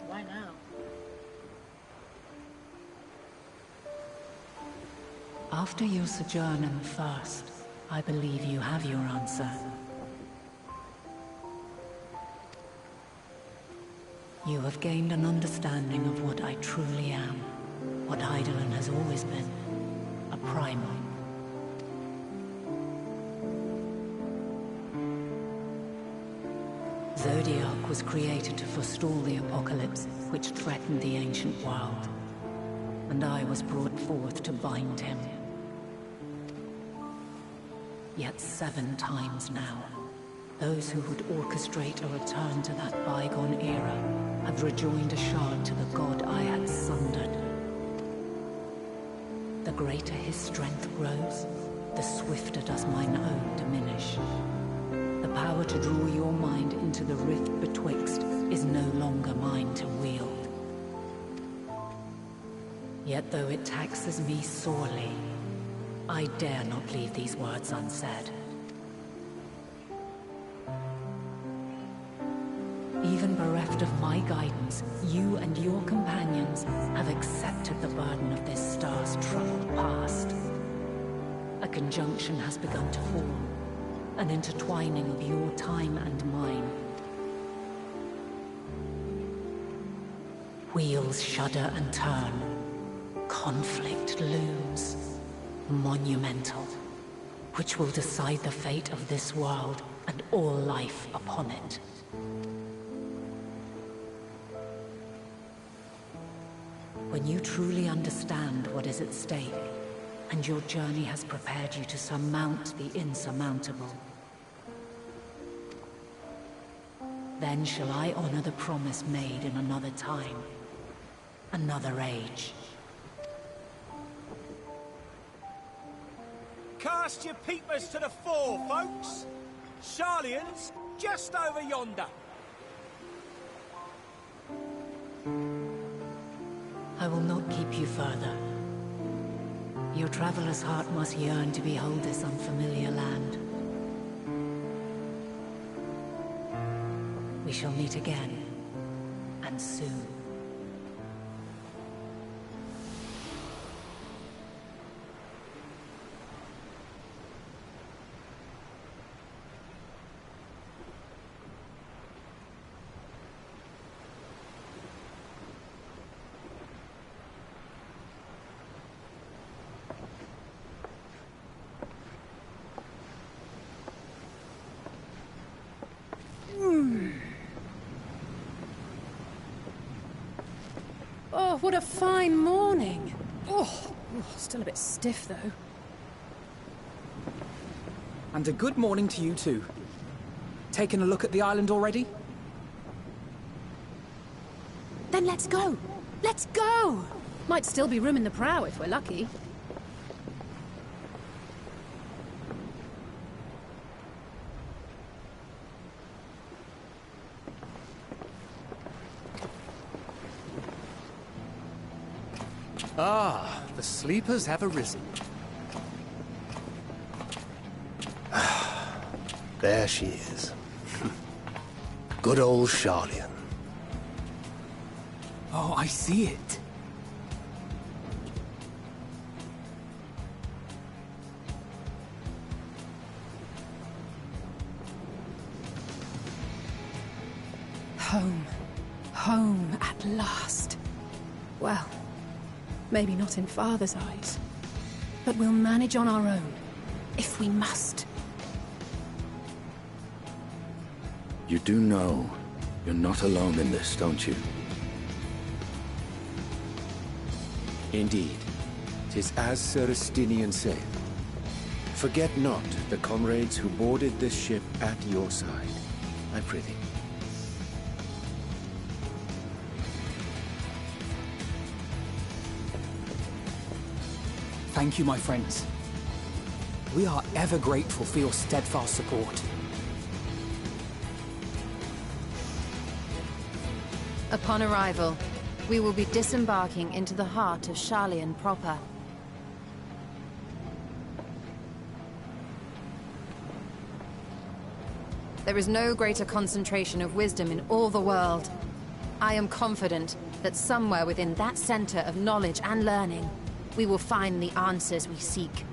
Why now? After your sojourn in the First, I believe you have your answer. You have gained an understanding of what I truly am, what Heidelin has always been, a primal. Zodiac was created to forestall the apocalypse which threatened the ancient world, and I was brought forth to bind him. Yet 7 times now, those who would orchestrate a return to that bygone era have rejoined a shard to the god I had sundered. The greater his strength grows, the swifter does mine own diminish. The power to draw your mind into the rift betwixt is no longer mine to wield. Yet though it taxes me sorely, I dare not leave these words unsaid. Even bereft of my guidance, you and your companions have accepted the burden of this star's troubled past. A conjunction has begun to form, an intertwining of your time and mine. Wheels shudder and turn. Conflict looms. Monumental, which will decide the fate of this world and all life upon it. When you truly understand what is at stake, and your journey has prepared you to surmount the insurmountable, then shall I honor the promise made in another time, another age. Cast your peepers to the fore, folks. Charlian's just over yonder. I will not keep you further. Your traveler's heart must yearn to behold this unfamiliar land. We shall meet again, and soon. Oh, what a fine morning. Oh, still a bit stiff, though. And a good morning to you too. Taking a look at the island already? Then let's go! Let's go! Might still be room in the prow if we're lucky. Ah, the sleepers have arisen. There she is. Good old Charlian. Oh, I see it. Home. Home at last. Well, maybe not in Father's eyes. But we'll manage on our own, if we must. You do know you're not alone in this, don't you? Indeed. 'Tis as Sir Estinian saith. Forget not the comrades who boarded this ship at your side, I prithee. Thank you, my friends. We are ever grateful for your steadfast support. Upon arrival, we will be disembarking into the heart of Charlian proper. There is no greater concentration of wisdom in all the world. I am confident that somewhere within that center of knowledge and learning, we will find the answers we seek.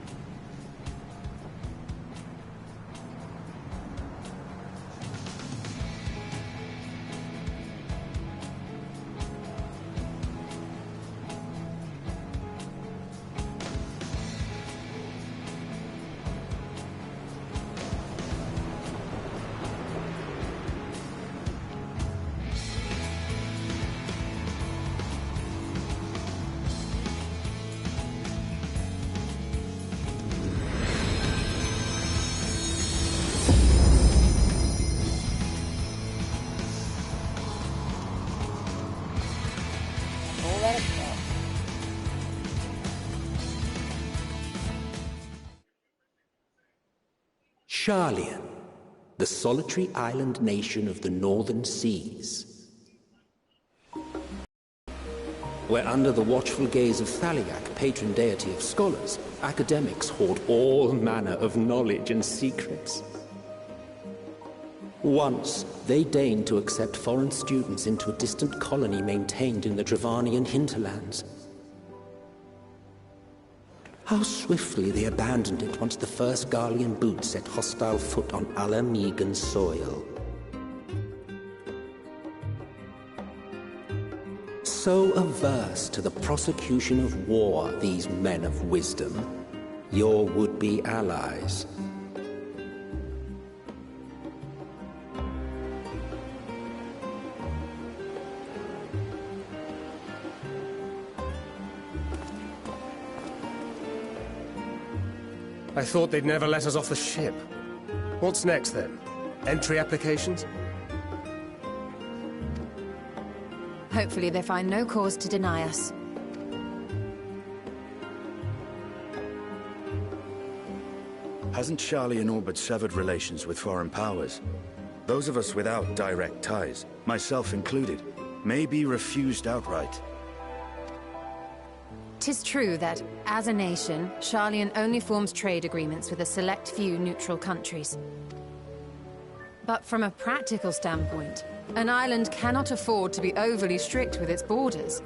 Charlian, the solitary island nation of the northern seas. Where under the watchful gaze of Thaliak, patron deity of scholars, academics hoard all manner of knowledge and secrets. Once, they deigned to accept foreign students into a distant colony maintained in the Dravanian hinterlands. How swiftly they abandoned it once the first Garlean boot set hostile foot on Alamegan soil. So averse to the prosecution of war, these men of wisdom, your would-be allies. I thought they'd never let us off the ship. What's next, then? Entry applications? Hopefully they find no cause to deny us. Hasn't Charlian all but severed relations with foreign powers? Those of us without direct ties, myself included, may be refused outright. 'Tis true that, as a nation, Sharlayan only forms trade agreements with a select few neutral countries. But from a practical standpoint, an island cannot afford to be overly strict with its borders.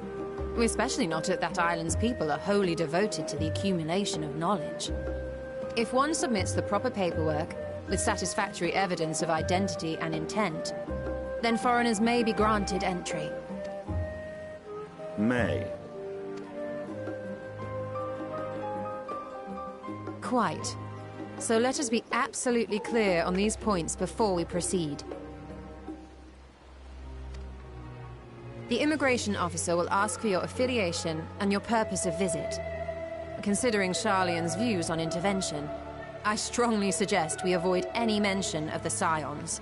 Especially not if that island's people are wholly devoted to the accumulation of knowledge. If one submits the proper paperwork, with satisfactory evidence of identity and intent, then foreigners may be granted entry. May. Quite. So let us be absolutely clear on these points before we proceed. The immigration officer will ask for your affiliation and your purpose of visit. Considering Sharlayan's views on intervention, I strongly suggest we avoid any mention of the Scions.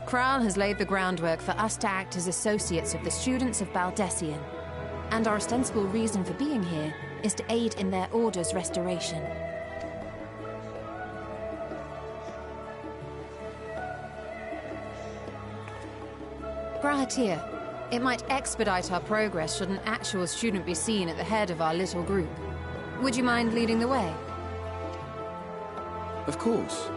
Kral has laid the groundwork for us to act as associates of the students of Baldessian, and our ostensible reason for being here is to aid in their order's restoration. Brahatir, it might expedite our progress should an actual student be seen at the head of our little group. Would you mind leading the way? Of course.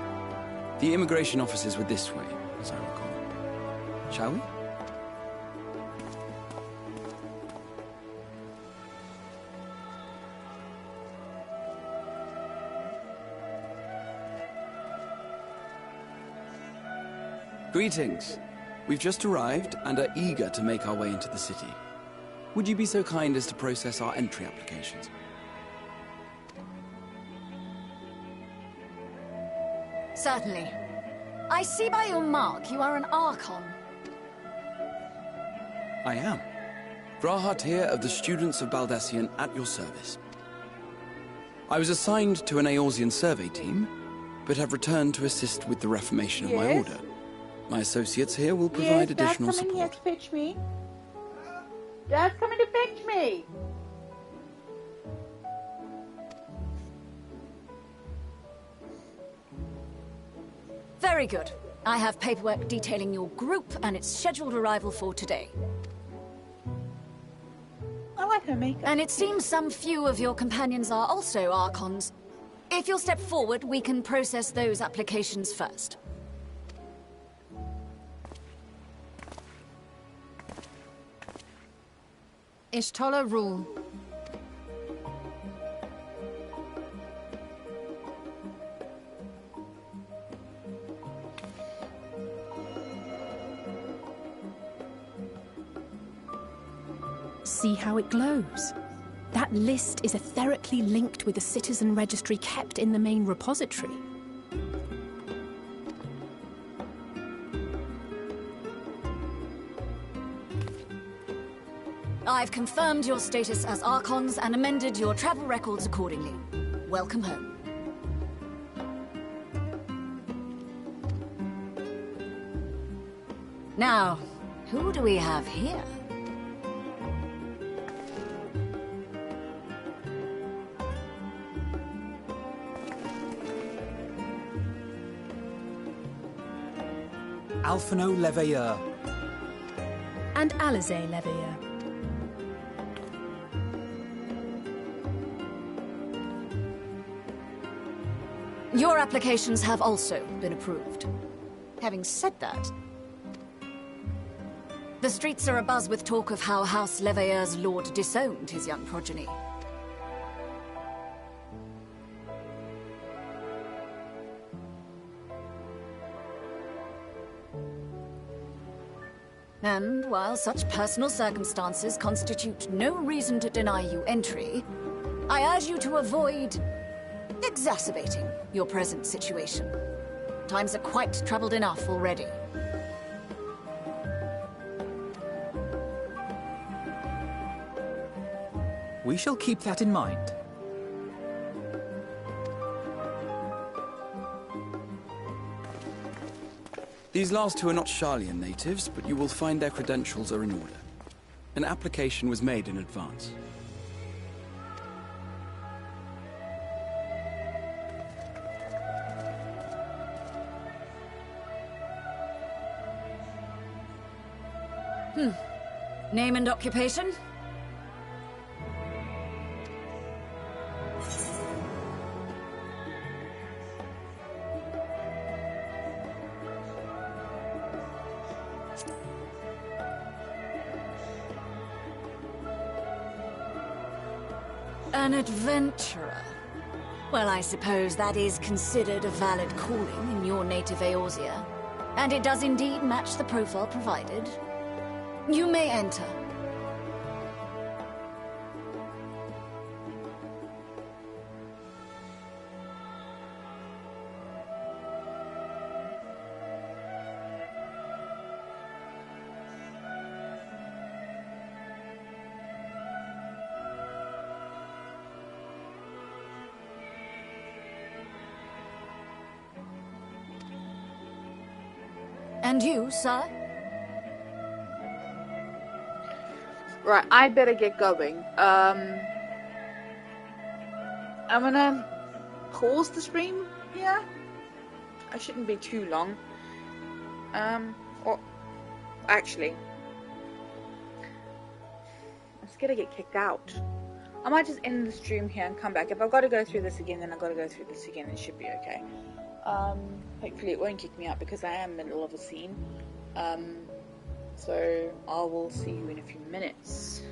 The immigration officers were this way, as I recall. Shall we? Greetings. We've just arrived and are eager to make our way into the city. Would you be so kind as to process our entry applications? Certainly. I see by your mark you are an Archon. I am. Brahatir of the Students of Baldessian at your service. I was assigned to an Eorzean survey team, but have returned to assist with the reformation of my order. My associates here will provide additional support. Dad's coming here to fetch me. Dad's coming to fetch me. Very good. I have paperwork detailing your group and its scheduled arrival for today. I like her makeup. And it seems some few of your companions are also Archons. If you'll step forward, we can process those applications first. Ishtola rule. See how it glows? That list is etherically linked with the citizen registry kept in the main repository. I've confirmed your status as Archons and amended your travel records accordingly. Welcome home. Now, who do we have here? Alphino Leveilleur. And Alizé Leveilleur. Your applications have also been approved. Having said that, the streets are abuzz with talk of how House Leveilleur's lord disowned his young progeny. And while such personal circumstances constitute no reason to deny you entry, I urge you to avoid exacerbating your present situation. Times are quite troubled enough already. We shall keep that in mind. These last two are not Sharlayan natives, but you will find their credentials are in order. An application was made in advance. Name and occupation? An adventurer. Well, I suppose that is considered a valid calling in your native Eorzea. And it does indeed match the profile provided. You may enter. And you, sir? Right, I better get going. I'm gonna pause the stream here. I shouldn't be too long. Or actually, I'm scared to get kicked out. I might just end the stream here and come back. If I've got to go through this again, then I've got to go through this again. It should be okay. Hopefully it won't kick me out because I am in the middle of a scene. So I will see you in a few minutes.